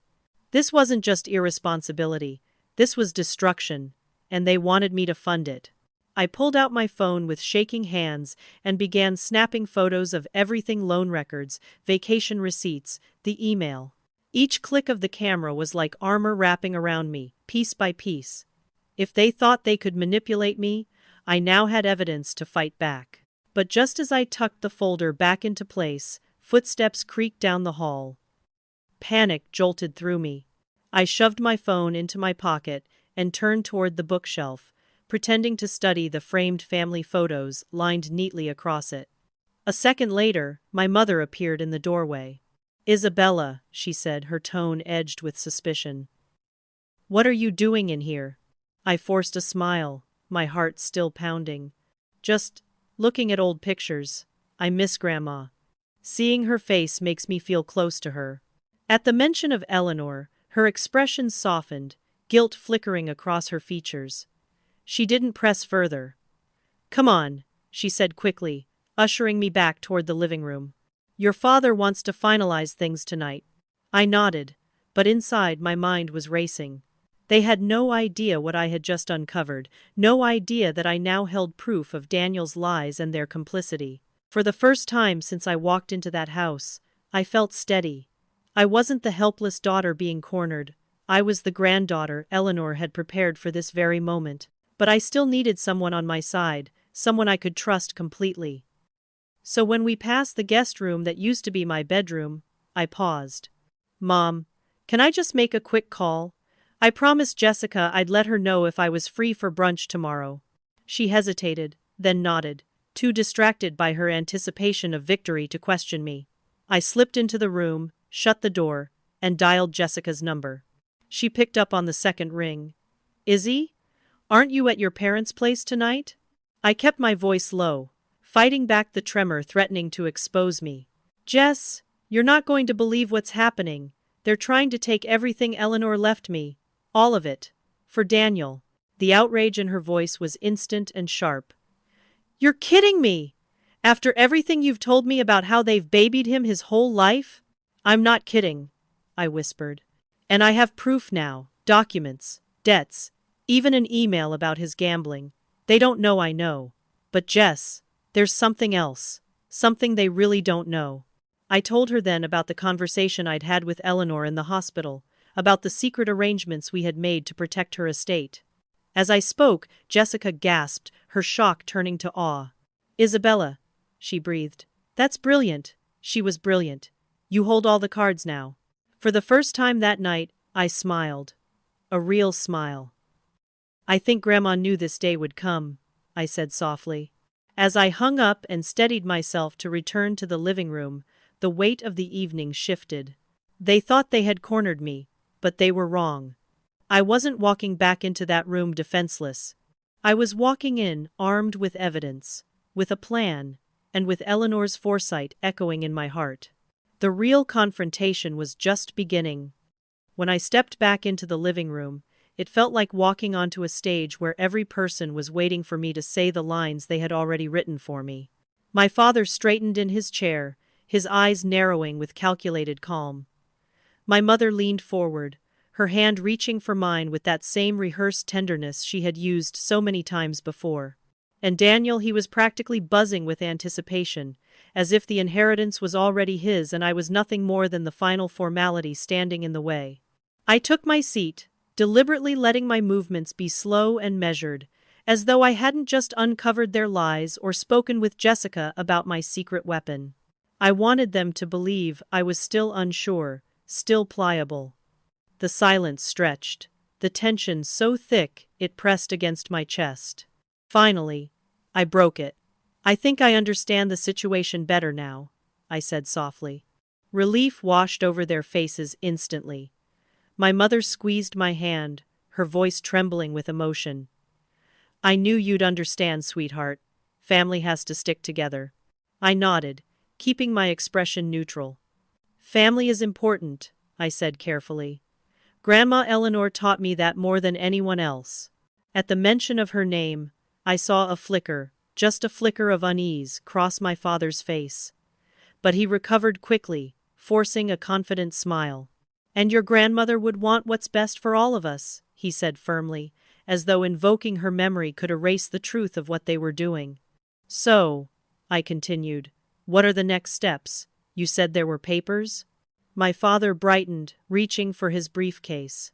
This wasn't just irresponsibility, this was destruction, and they wanted me to fund it. I pulled out my phone with shaking hands and began snapping photos of everything: loan records, vacation receipts, the email. Each click of the camera was like armor wrapping around me, piece by piece. If they thought they could manipulate me, I now had evidence to fight back. But just as I tucked the folder back into place, footsteps creaked down the hall. Panic jolted through me. I shoved my phone into my pocket and turned toward the bookshelf, pretending to study the framed family photos lined neatly across it. A second later, my mother appeared in the doorway. "Isabella," she said, her tone edged with suspicion. "What are you doing in here?" I forced a smile, my heart still pounding. "Just looking at old pictures. I miss Grandma. Seeing her face makes me feel close to her." At the mention of Eleanor, her expression softened, guilt flickering across her features. She didn't press further. "Come on," she said quickly, ushering me back toward the living room. "Your father wants to finalize things tonight." I nodded, but inside my mind was racing. They had no idea what I had just uncovered, no idea that I now held proof of Daniel's lies and their complicity. For the first time since I walked into that house, I felt steady. I wasn't the helpless daughter being cornered. I was the granddaughter Eleanor had prepared for this very moment. But I still needed someone on my side, someone I could trust completely. So when we passed the guest room that used to be my bedroom, I paused. "Mom, can I just make a quick call? I promised Jessica I'd let her know if I was free for brunch tomorrow." She hesitated, then nodded, too distracted by her anticipation of victory to question me. I slipped into the room, shut the door, and dialed Jessica's number. She picked up on the second ring. "Izzy? Aren't you at your parents' place tonight?" I kept my voice low, fighting back the tremor threatening to expose me. "Jess, you're not going to believe what's happening. They're trying to take everything Eleanor left me. All of it. For Daniel." The outrage in her voice was instant and sharp. "You're kidding me! After everything you've told me about how they've babied him his whole life?" "I'm not kidding," I whispered. "And I have proof now, documents, debts, even an email about his gambling. They don't know I know. But Jess, there's something else." something they really don't know. I told her then about the conversation I'd had with Eleanor in the hospital, about the secret arrangements we had made to protect her estate. As I spoke, Jessica gasped, her shock turning to awe. "Isabella," she breathed. "That's brilliant." She was brilliant. "You hold all the cards now." For the first time that night, I smiled. A real smile. "I think Grandma knew this day would come," I said softly. As I hung up and steadied myself to return to the living room, the weight of the evening shifted. They thought they had cornered me, but they were wrong. I wasn't walking back into that room defenseless. I was walking in, armed with evidence, with a plan, and with Eleanor's foresight echoing in my heart. The real confrontation was just beginning. When I stepped back into the living room, it felt like walking onto a stage where every person was waiting for me to say the lines they had already written for me. My father straightened in his chair, his eyes narrowing with calculated calm. My mother leaned forward, her hand reaching for mine with that same rehearsed tenderness she had used so many times before. And Daniel, he was practically buzzing with anticipation, as if the inheritance was already his and I was nothing more than the final formality standing in the way. I took my seat, deliberately letting my movements be slow and measured, as though I hadn't just uncovered their lies or spoken with Jessica about my secret weapon. I wanted them to believe I was still unsure, still pliable. The silence stretched, the tension so thick it pressed against my chest. Finally, I broke it. "I think I understand the situation better now," I said softly. Relief washed over their faces instantly. My mother squeezed my hand, her voice trembling with emotion. "I knew you'd understand, sweetheart. Family has to stick together." I nodded, keeping my expression neutral. "Family is important," I said carefully. "Grandma Eleanor taught me that more than anyone else." At the mention of her name, I saw a flicker, just a flicker of unease, cross my father's face. But he recovered quickly, forcing a confident smile. "And your grandmother would want what's best for all of us," he said firmly, as though invoking her memory could erase the truth of what they were doing. "So," I continued, "what are the next steps? You said there were papers?" My father brightened, reaching for his briefcase.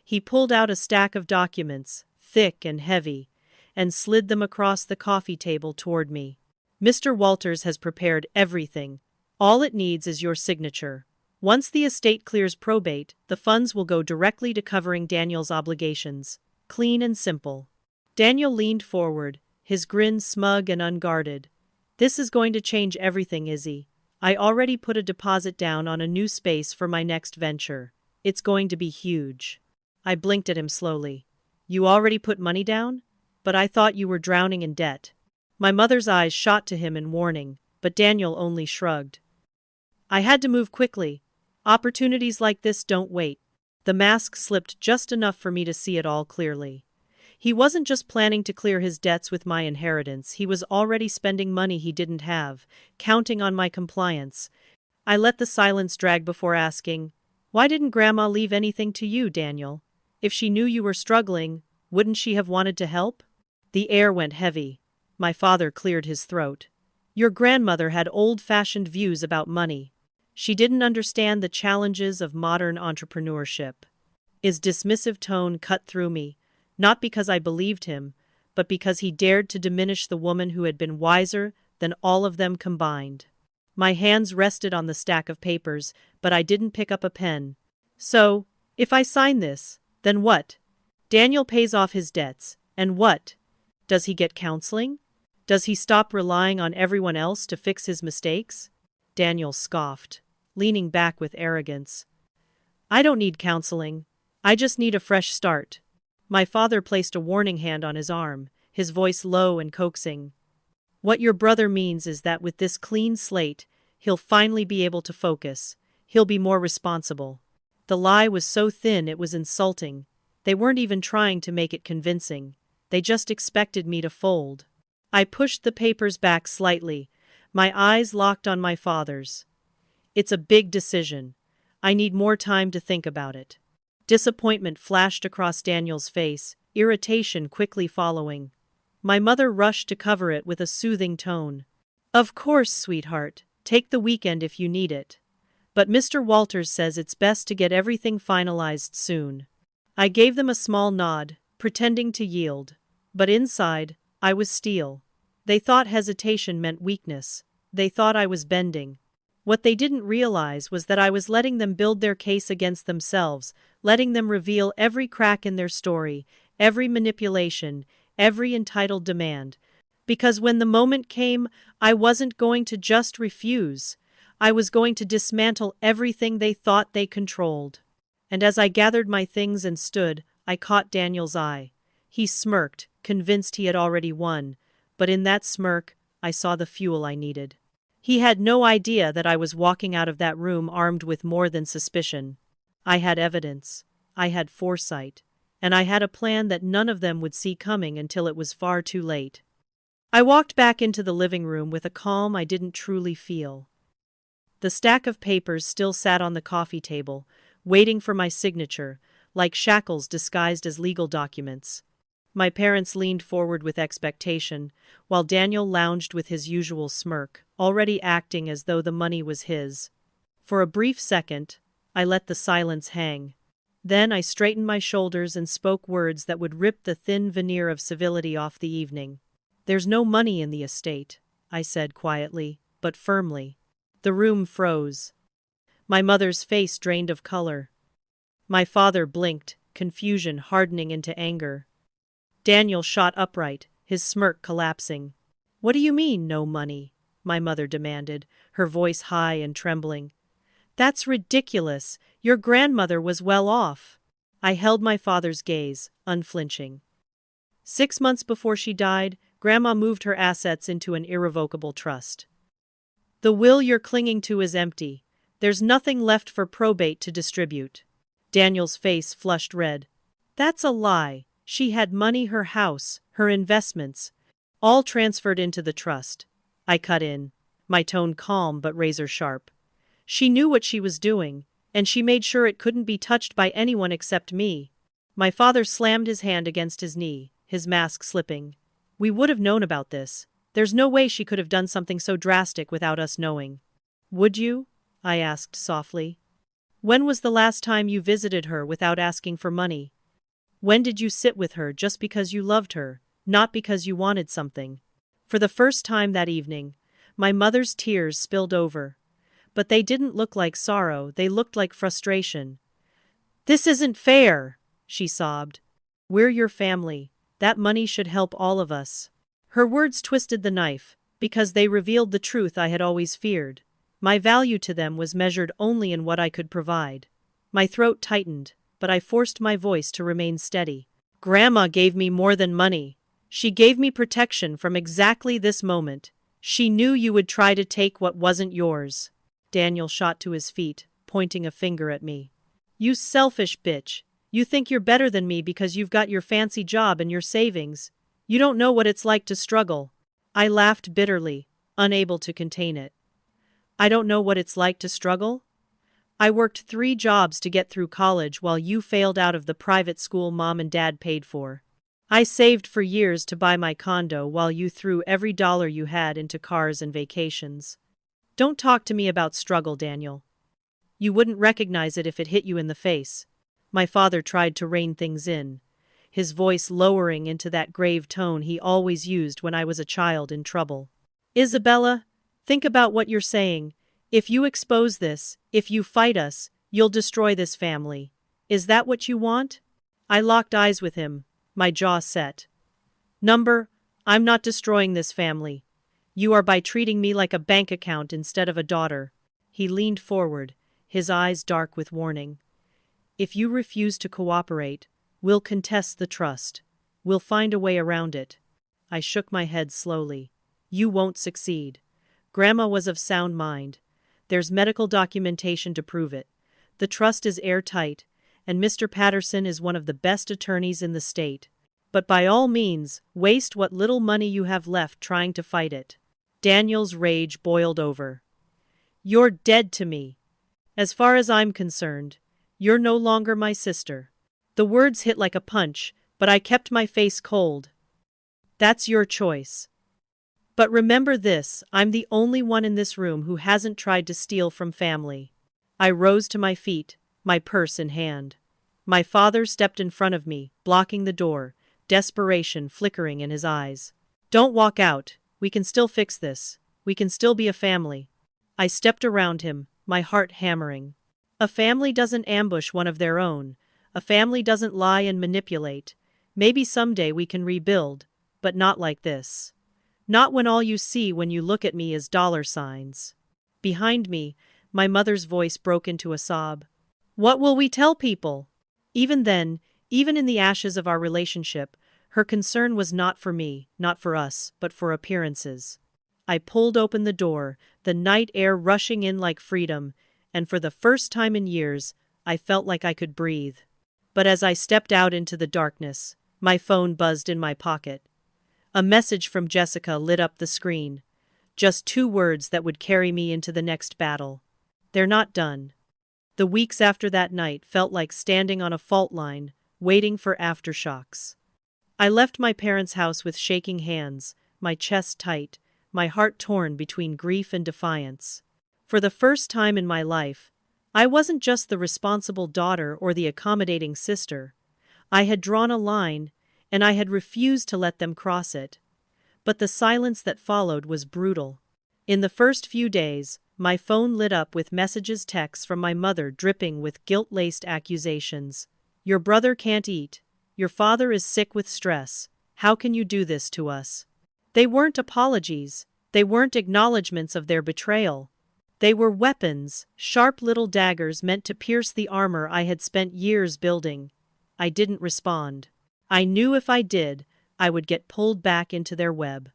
He pulled out a stack of documents, thick and heavy, and slid them across the coffee table toward me. "Mr. Walters has prepared everything. All it needs is your signature. Once the estate clears probate, the funds will go directly to covering Daniel's obligations. Clean and simple." Daniel leaned forward, his grin smug and unguarded. "This is going to change everything, Izzy. I already put a deposit down on a new space for my next venture. It's going to be huge." I blinked at him slowly. "You already put money down? But I thought you were drowning in debt." My mother's eyes shot to him in warning, but Daniel only shrugged. "I had to move quickly. Opportunities like this don't wait." The mask slipped just enough for me to see it all clearly. He wasn't just planning to clear his debts with my inheritance, he was already spending money he didn't have, counting on my compliance. I let the silence drag before asking, "Why didn't Grandma leave anything to you, Daniel? If she knew you were struggling, wouldn't she have wanted to help?" The air went heavy. My father cleared his throat. "Your grandmother had old-fashioned views about money. She didn't understand the challenges of modern entrepreneurship." His dismissive tone cut through me, not because I believed him, but because he dared to diminish the woman who had been wiser than all of them combined. My hands rested on the stack of papers, but I didn't pick up a pen. "So, if I sign this, then what? Daniel pays off his debts, and what? Does he get counseling? Does he stop relying on everyone else to fix his mistakes?" Daniel scoffed, leaning back with arrogance. "I don't need counseling. I just need a fresh start." My father placed a warning hand on his arm, his voice low and coaxing. "What your brother means is that with this clean slate, he'll finally be able to focus. He'll be more responsible." The lie was so thin it was insulting. They weren't even trying to make it convincing. They just expected me to fold. I pushed the papers back slightly, my eyes locked on my father's. "It's a big decision. I need more time to think about it." Disappointment flashed across Daniel's face, irritation quickly following. My mother rushed to cover it with a soothing tone. Of course, sweetheart. Take the weekend if you need it. But Mr. Walters says it's best to get everything finalized soon. I gave them a small nod, pretending to yield. But inside, I was steel. They thought hesitation meant weakness. They thought I was bending. What they didn't realize was that I was letting them build their case against themselves, letting them reveal every crack in their story, every manipulation, every entitled demand. Because when the moment came, I wasn't going to just refuse. I was going to dismantle everything they thought they controlled. And as I gathered my things and stood, I caught Daniel's eye. He smirked, convinced he had already won, but in that smirk, I saw the fuel I needed. He had no idea that I was walking out of that room armed with more than suspicion. I had evidence. I had foresight. And I had a plan that none of them would see coming until it was far too late. I walked back into the living room with a calm I didn't truly feel. The stack of papers still sat on the coffee table, waiting for my signature, like shackles disguised as legal documents. My parents leaned forward with expectation, while Daniel lounged with his usual smirk, already acting as though the money was his. For a brief second, I let the silence hang. Then I straightened my shoulders and spoke words that would rip the thin veneer of civility off the evening. "There's no money in the estate," I said quietly, but firmly. The room froze. My mother's face drained of color. My father blinked, confusion hardening into anger. Daniel shot upright, his smirk collapsing. "What do you mean, no money?" my mother demanded, her voice high and trembling. "That's ridiculous. Your grandmother was well off." I held my father's gaze, unflinching. 6 months before she died, Grandma moved her assets into an irrevocable trust. "The will you're clinging to is empty. There's nothing left for probate to distribute." Daniel's face flushed red. "That's a lie. She had money, her house, her investments, all transferred into the trust." I cut in, my tone calm but razor sharp. "She knew what she was doing, and she made sure it couldn't be touched by anyone except me." My father slammed his hand against his knee, his mask slipping. "We would have known about this. There's no way she could have done something so drastic without us knowing." "Would you?" I asked softly. "When was the last time you visited her without asking for money? When did you sit with her just because you loved her, not because you wanted something?" For the first time that evening, my mother's tears spilled over. But they didn't look like sorrow, they looked like frustration. "This isn't fair," she sobbed. "We're your family. That money should help all of us." Her words twisted the knife, because they revealed the truth I had always feared. My value to them was measured only in what I could provide. My throat tightened, but I forced my voice to remain steady. "Grandma gave me more than money. She gave me protection from exactly this moment. She knew you would try to take what wasn't yours." Daniel shot to his feet, pointing a finger at me. "You selfish bitch. You think you're better than me because you've got your fancy job and your savings. You don't know what it's like to struggle." I laughed bitterly, unable to contain it. "I don't know what it's like to struggle? I worked 3 jobs to get through college while you failed out of the private school Mom and Dad paid for. I saved for years to buy my condo while you threw every dollar you had into cars and vacations. Don't talk to me about struggle, Daniel. You wouldn't recognize it if it hit you in the face." My father tried to rein things in, his voice lowering into that grave tone he always used when I was a child in trouble. "Isabella, think about what you're saying. If you expose this, if you fight us, you'll destroy this family. Is that what you want?" I locked eyes with him, my jaw set. I'm not destroying this family. You are by treating me like a bank account instead of a daughter." He leaned forward, his eyes dark with warning. "If you refuse to cooperate, we'll contest the trust. We'll find a way around it." I shook my head slowly. "You won't succeed. Grandma was of sound mind. There's medical documentation to prove it. The trust is airtight, and Mr. Patterson is one of the best attorneys in the state. But by all means, waste what little money you have left trying to fight it." Daniel's rage boiled over. "You're dead to me. As far as I'm concerned, you're no longer my sister." The words hit like a punch, but I kept my face cold. "That's your choice." But remember this, I'm the only one in this room who hasn't tried to steal from family. I rose to my feet, my purse in hand. My father stepped in front of me, blocking the door, desperation flickering in his eyes. Don't walk out, we can still fix this. We can still be a family. I stepped around him, my heart hammering. A family doesn't ambush one of their own. A family doesn't lie and manipulate. Maybe someday we can rebuild, but not like this. Not when all you see when you look at me is dollar signs. Behind me, my mother's voice broke into a sob. What will we tell people? Even then, even in the ashes of our relationship, her concern was not for me, not for us, but for appearances. I pulled open the door, the night air rushing in like freedom, and for the first time in years, I felt like I could breathe. But as I stepped out into the darkness, my phone buzzed in my pocket. A message from Jessica lit up the screen. Just 2 words that would carry me into the next battle. They're not done. The weeks after that night felt like standing on a fault line, waiting for aftershocks. I left my parents' house with shaking hands, my chest tight, my heart torn between grief and defiance. For the first time in my life, I wasn't just the responsible daughter or the accommodating sister. I had drawn a line, and I had refused to let them cross it. But the silence that followed was brutal. In the first few days, my phone lit up with texts from my mother dripping with guilt-laced accusations. Your brother can't eat. Your father is sick with stress. How can you do this to us? They weren't apologies. They weren't acknowledgments of their betrayal. They were weapons, sharp little daggers meant to pierce the armor I had spent years building. I didn't respond. I knew if I did, I would get pulled back into their web.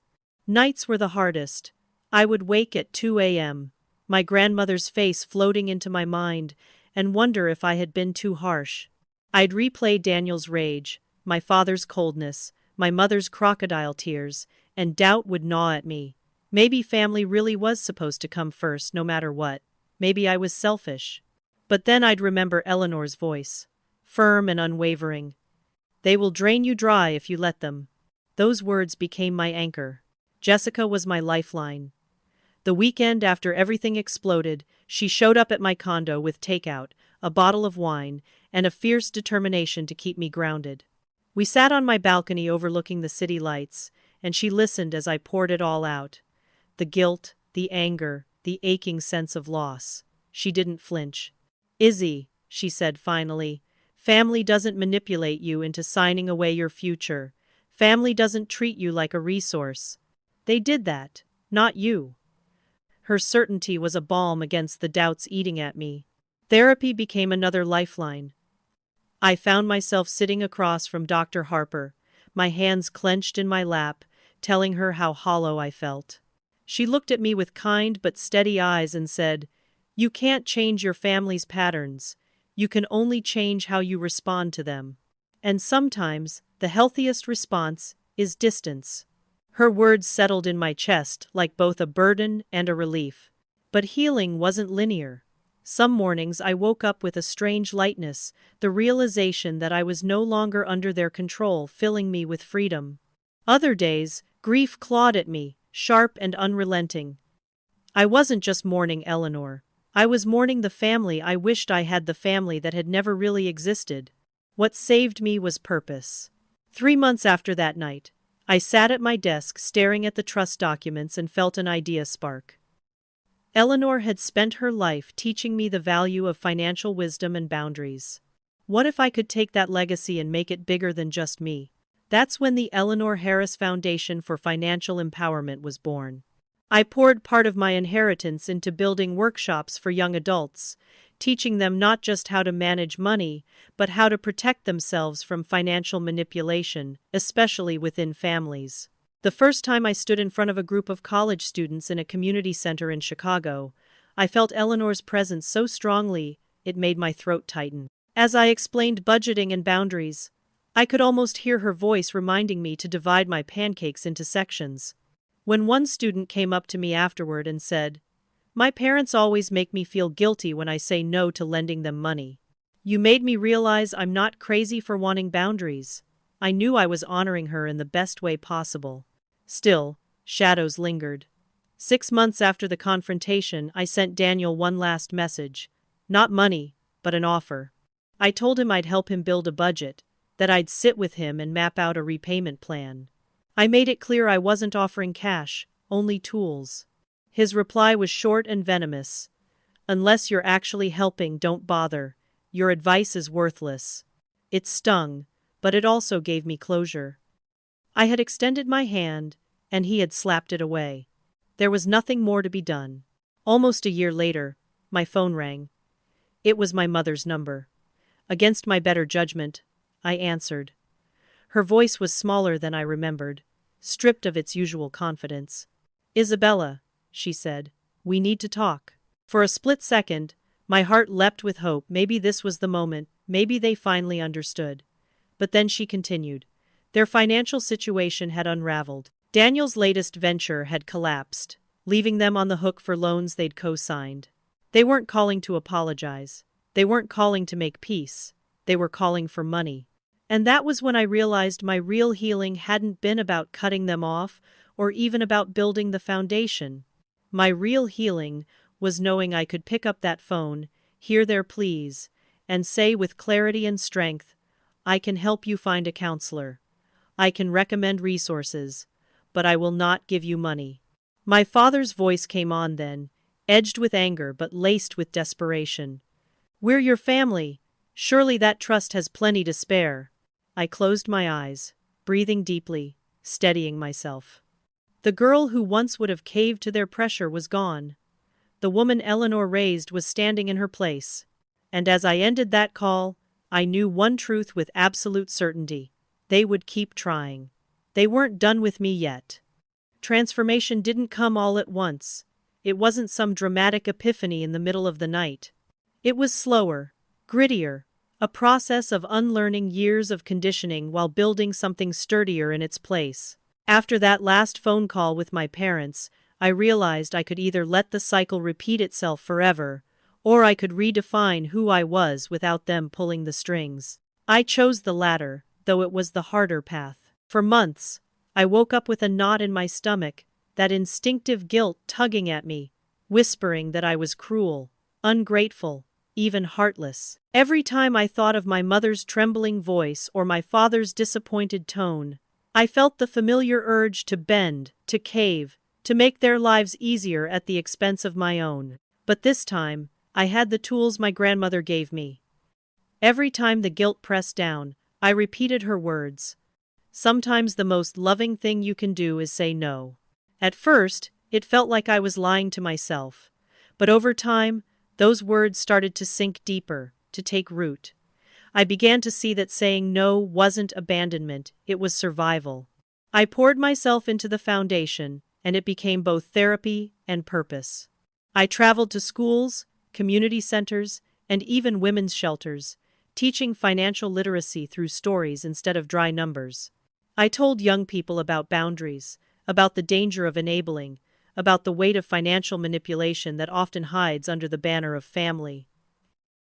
Nights were the hardest. I would wake at 2 a.m., my grandmother's face floating into my mind, and wonder if I had been too harsh. I'd replay Daniel's rage, my father's coldness, my mother's crocodile tears, and doubt would gnaw at me. Maybe family really was supposed to come first no matter what. Maybe I was selfish. But then I'd remember Eleanor's voice, firm and unwavering. They will drain you dry if you let them. Those words became my anchor. Jessica was my lifeline. The weekend after everything exploded, she showed up at my condo with takeout, a bottle of wine, and a fierce determination to keep me grounded. We sat on my balcony overlooking the city lights, and she listened as I poured it all out. The guilt, the anger, the aching sense of loss. She didn't flinch. Izzy, she said finally, family doesn't manipulate you into signing away your future. Family doesn't treat you like a resource. They did that, not you. Her certainty was a balm against the doubts eating at me. Therapy became another lifeline. I found myself sitting across from Dr. Harper, my hands clenched in my lap, telling her how hollow I felt. She looked at me with kind but steady eyes and said, "You can't change your family's patterns. You can only change how you respond to them. And sometimes, the healthiest response is distance." Her words settled in my chest like both a burden and a relief. But healing wasn't linear. Some mornings I woke up with a strange lightness, the realization that I was no longer under their control filling me with freedom. Other days, grief clawed at me, sharp and unrelenting. I wasn't just mourning Eleanor. I was mourning the family I wished I had, the family that had never really existed. What saved me was purpose. 3 months after that night, I sat at my desk staring at the trust documents and felt an idea spark. Eleanor had spent her life teaching me the value of financial wisdom and boundaries. What if I could take that legacy and make it bigger than just me? That's when the Eleanor Harris Foundation for Financial Empowerment was born. I poured part of my inheritance into building workshops for young adults, teaching them not just how to manage money, but how to protect themselves from financial manipulation, especially within families. The first time I stood in front of a group of college students in a community center in Chicago, I felt Eleanor's presence so strongly, it made my throat tighten. As I explained budgeting and boundaries, I could almost hear her voice reminding me to divide my pancakes into sections. When one student came up to me afterward and said, "My parents always make me feel guilty when I say no to lending them money. You made me realize I'm not crazy for wanting boundaries." I knew I was honoring her in the best way possible. Still, shadows lingered. 6 months after the confrontation, I sent Daniel one last message. Not money, but an offer. I told him I'd help him build a budget, that I'd sit with him and map out a repayment plan. I made it clear I wasn't offering cash, only tools. His reply was short and venomous. Unless you're actually helping, don't bother. Your advice is worthless. It stung, but it also gave me closure. I had extended my hand, and he had slapped it away. There was nothing more to be done. Almost a year later, my phone rang. It was my mother's number. Against my better judgment, I answered. Her voice was smaller than I remembered, stripped of its usual confidence. "Isabella," she said, "we need to talk." For a split second, my heart leapt with hope. Maybe this was the moment, maybe they finally understood. But then she continued. Their financial situation had unraveled. Daniel's latest venture had collapsed, leaving them on the hook for loans they'd co-signed. They weren't calling to apologize. They weren't calling to make peace. They were calling for money. And that was when I realized my real healing hadn't been about cutting them off or even about building the foundation. My real healing was knowing I could pick up that phone, hear their pleas, and say with clarity and strength, I can help you find a counselor. I can recommend resources, but I will not give you money. My father's voice came on then, edged with anger but laced with desperation. We're your family. Surely that trust has plenty to spare. I closed my eyes, breathing deeply, steadying myself. The girl who once would have caved to their pressure was gone. The woman Eleanor raised was standing in her place. And as I ended that call, I knew one truth with absolute certainty. They would keep trying. They weren't done with me yet. Transformation didn't come all at once. It wasn't some dramatic epiphany in the middle of the night. It was slower, grittier, a process of unlearning years of conditioning while building something sturdier in its place. After that last phone call with my parents, I realized I could either let the cycle repeat itself forever, or I could redefine who I was without them pulling the strings. I chose the latter, though it was the harder path. For months, I woke up with a knot in my stomach, that instinctive guilt tugging at me, whispering that I was cruel, ungrateful, even heartless. Every time I thought of my mother's trembling voice or my father's disappointed tone, I felt the familiar urge to bend, to cave, to make their lives easier at the expense of my own. But this time, I had the tools my grandmother gave me. Every time the guilt pressed down, I repeated her words. Sometimes the most loving thing you can do is say no. At first, it felt like I was lying to myself. But over time, those words started to sink deeper, to take root. I began to see that saying no wasn't abandonment, it was survival. I poured myself into the foundation, and it became both therapy and purpose. I traveled to schools, community centers, and even women's shelters, teaching financial literacy through stories instead of dry numbers. I told young people about boundaries, about the danger of enabling, about the weight of financial manipulation that often hides under the banner of family.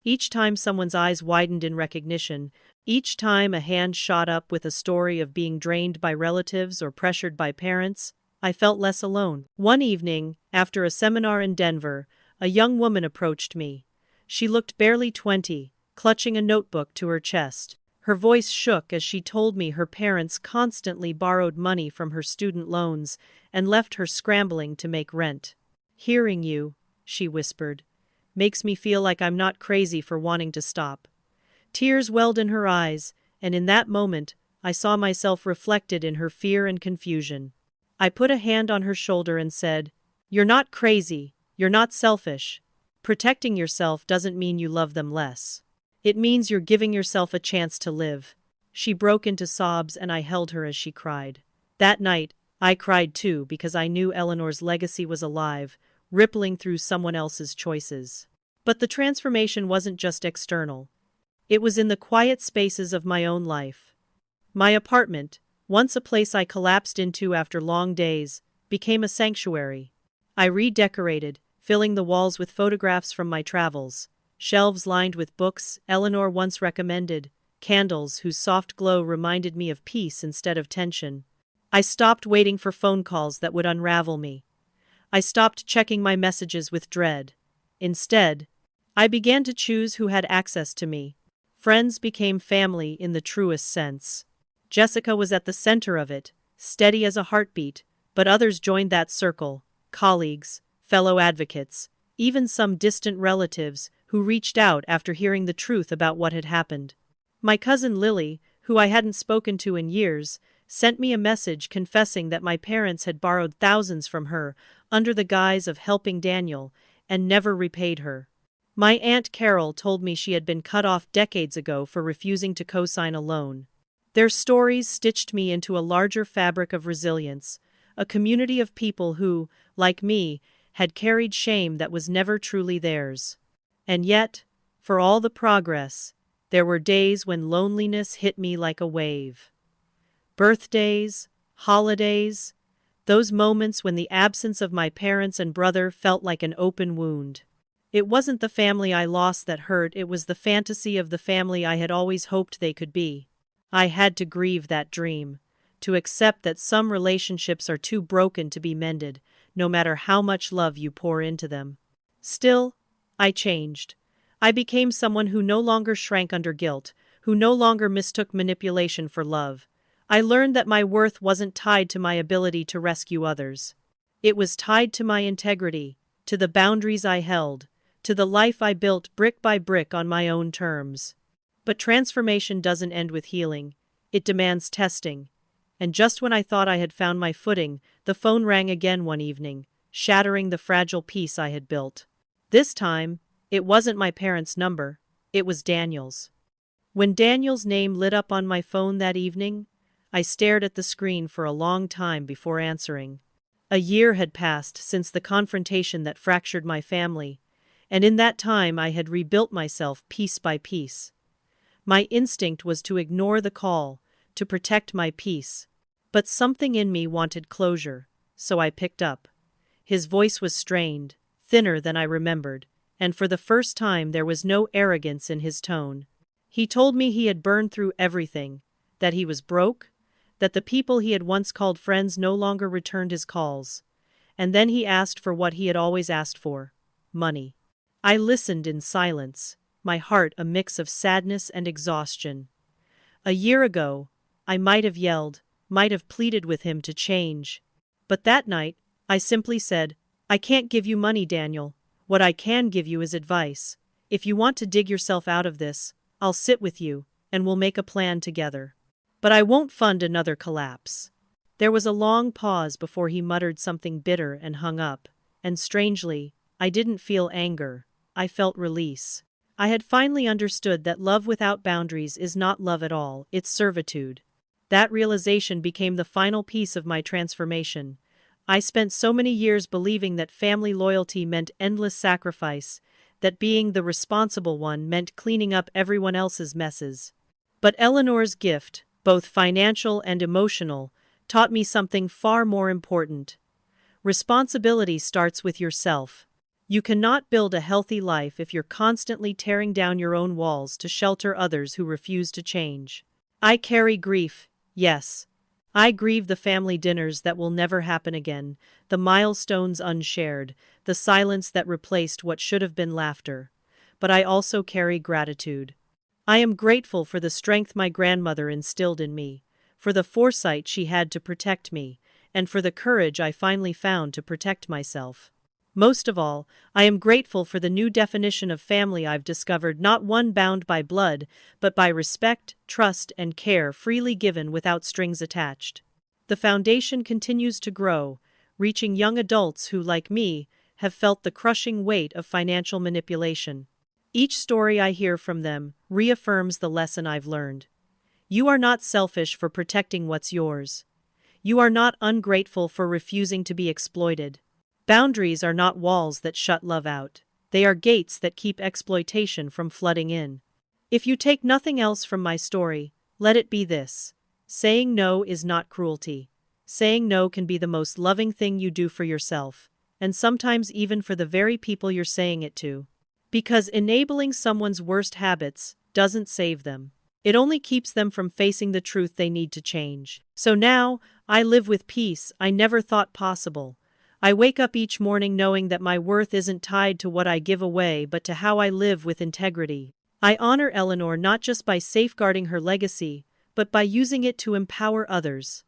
Each time someone's eyes widened in recognition, each time a hand shot up with a story of being drained by relatives or pressured by parents, I felt less alone. One evening, after a seminar in Denver, a young woman approached me. She looked barely 20, clutching a notebook to her chest. Her voice shook as she told me her parents constantly borrowed money from her student loans and left her scrambling to make rent. "Hearing you," she whispered, "makes me feel like I'm not crazy for wanting to stop." Tears welled in her eyes, and in that moment, I saw myself reflected in her fear and confusion. I put a hand on her shoulder and said, "You're not crazy, you're not selfish. Protecting yourself doesn't mean you love them less. It means you're giving yourself a chance to live." She broke into sobs and I held her as she cried. That night, I cried too because I knew Eleanor's legacy was alive, rippling through someone else's choices. But the transformation wasn't just external. It was in the quiet spaces of my own life. My apartment, once a place I collapsed into after long days, became a sanctuary. I redecorated, filling the walls with photographs from my travels, shelves lined with books Eleanor once recommended, candles whose soft glow reminded me of peace instead of tension. I stopped waiting for phone calls that would unravel me. I stopped checking my messages with dread. Instead, I began to choose who had access to me. Friends became family in the truest sense. Jessica was at the center of it, steady as a heartbeat, but others joined that circle: colleagues, fellow advocates, even some distant relatives who reached out after hearing the truth about what had happened. My cousin Lily, who I hadn't spoken to in years, sent me a message confessing that my parents had borrowed thousands from her under the guise of helping Daniel and never repaid her. My Aunt Carol told me she had been cut off decades ago for refusing to co-sign a loan. Their stories stitched me into a larger fabric of resilience, a community of people who, like me, had carried shame that was never truly theirs. And yet, for all the progress, there were days when loneliness hit me like a wave. Birthdays, holidays, those moments when the absence of my parents and brother felt like an open wound. It wasn't the family I lost that hurt, it was the fantasy of the family I had always hoped they could be. I had to grieve that dream, to accept that some relationships are too broken to be mended, no matter how much love you pour into them. Still, I changed. I became someone who no longer shrank under guilt, who no longer mistook manipulation for love. I learned that my worth wasn't tied to my ability to rescue others. It was tied to my integrity, to the boundaries I held, to the life I built brick by brick on my own terms. But transformation doesn't end with healing. It demands testing. And just when I thought I had found my footing, the phone rang again one evening, shattering the fragile peace I had built. This time, it wasn't my parents' number, it was Daniel's. When Daniel's name lit up on my phone that evening, I stared at the screen for a long time before answering. A year had passed since the confrontation that fractured my family, and in that time I had rebuilt myself piece by piece. My instinct was to ignore the call, to protect my peace. But something in me wanted closure, so I picked up. His voice was strained, thinner than I remembered, and for the first time there was no arrogance in his tone. He told me he had burned through everything, that he was broke, that the people he had once called friends no longer returned his calls. And then he asked for what he had always asked for: money. I listened in silence, my heart a mix of sadness and exhaustion. A year ago, I might have yelled, might have pleaded with him to change. But that night, I simply said, "I can't give you money, Daniel. What I can give you is advice. If you want to dig yourself out of this, I'll sit with you, and we'll make a plan together. But I won't fund another collapse." There was a long pause before he muttered something bitter and hung up, and strangely, I didn't feel anger, I felt release. I had finally understood that love without boundaries is not love at all, it's servitude. That realization became the final piece of my transformation. I spent so many years believing that family loyalty meant endless sacrifice, that being the responsible one meant cleaning up everyone else's messes. But Eleanor's gift, both financial and emotional, taught me something far more important. Responsibility starts with yourself. You cannot build a healthy life if you're constantly tearing down your own walls to shelter others who refuse to change. I carry grief, yes. I grieve the family dinners that will never happen again, the milestones unshared, the silence that replaced what should have been laughter. But I also carry gratitude. I am grateful for the strength my grandmother instilled in me, for the foresight she had to protect me, and for the courage I finally found to protect myself. Most of all, I am grateful for the new definition of family I've discovered, not one bound by blood, but by respect, trust, and care freely given without strings attached. The foundation continues to grow, reaching young adults who, like me, have felt the crushing weight of financial manipulation. Each story I hear from them reaffirms the lesson I've learned. You are not selfish for protecting what's yours. You are not ungrateful for refusing to be exploited. Boundaries are not walls that shut love out. They are gates that keep exploitation from flooding in. If you take nothing else from my story, let it be this: saying no is not cruelty. Saying no can be the most loving thing you do for yourself, and sometimes even for the very people you're saying it to. Because enabling someone's worst habits doesn't save them. It only keeps them from facing the truth they need to change. So now, I live with peace I never thought possible. I wake up each morning knowing that my worth isn't tied to what I give away but to how I live with integrity. I honor Eleanor not just by safeguarding her legacy, but by using it to empower others.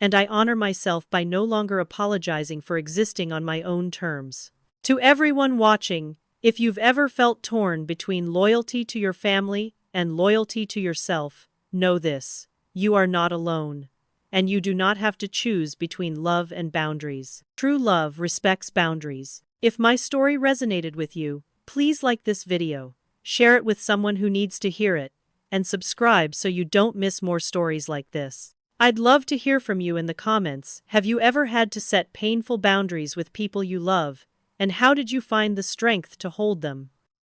And I honor myself by no longer apologizing for existing on my own terms. To everyone watching, if you've ever felt torn between loyalty to your family and loyalty to yourself, know this: you are not alone. And you do not have to choose between love and boundaries. True love respects boundaries. If my story resonated with you, please like this video, share it with someone who needs to hear it, and subscribe so you don't miss more stories like this. I'd love to hear from you in the comments. Have you ever had to set painful boundaries with people you love, and how did you find the strength to hold them?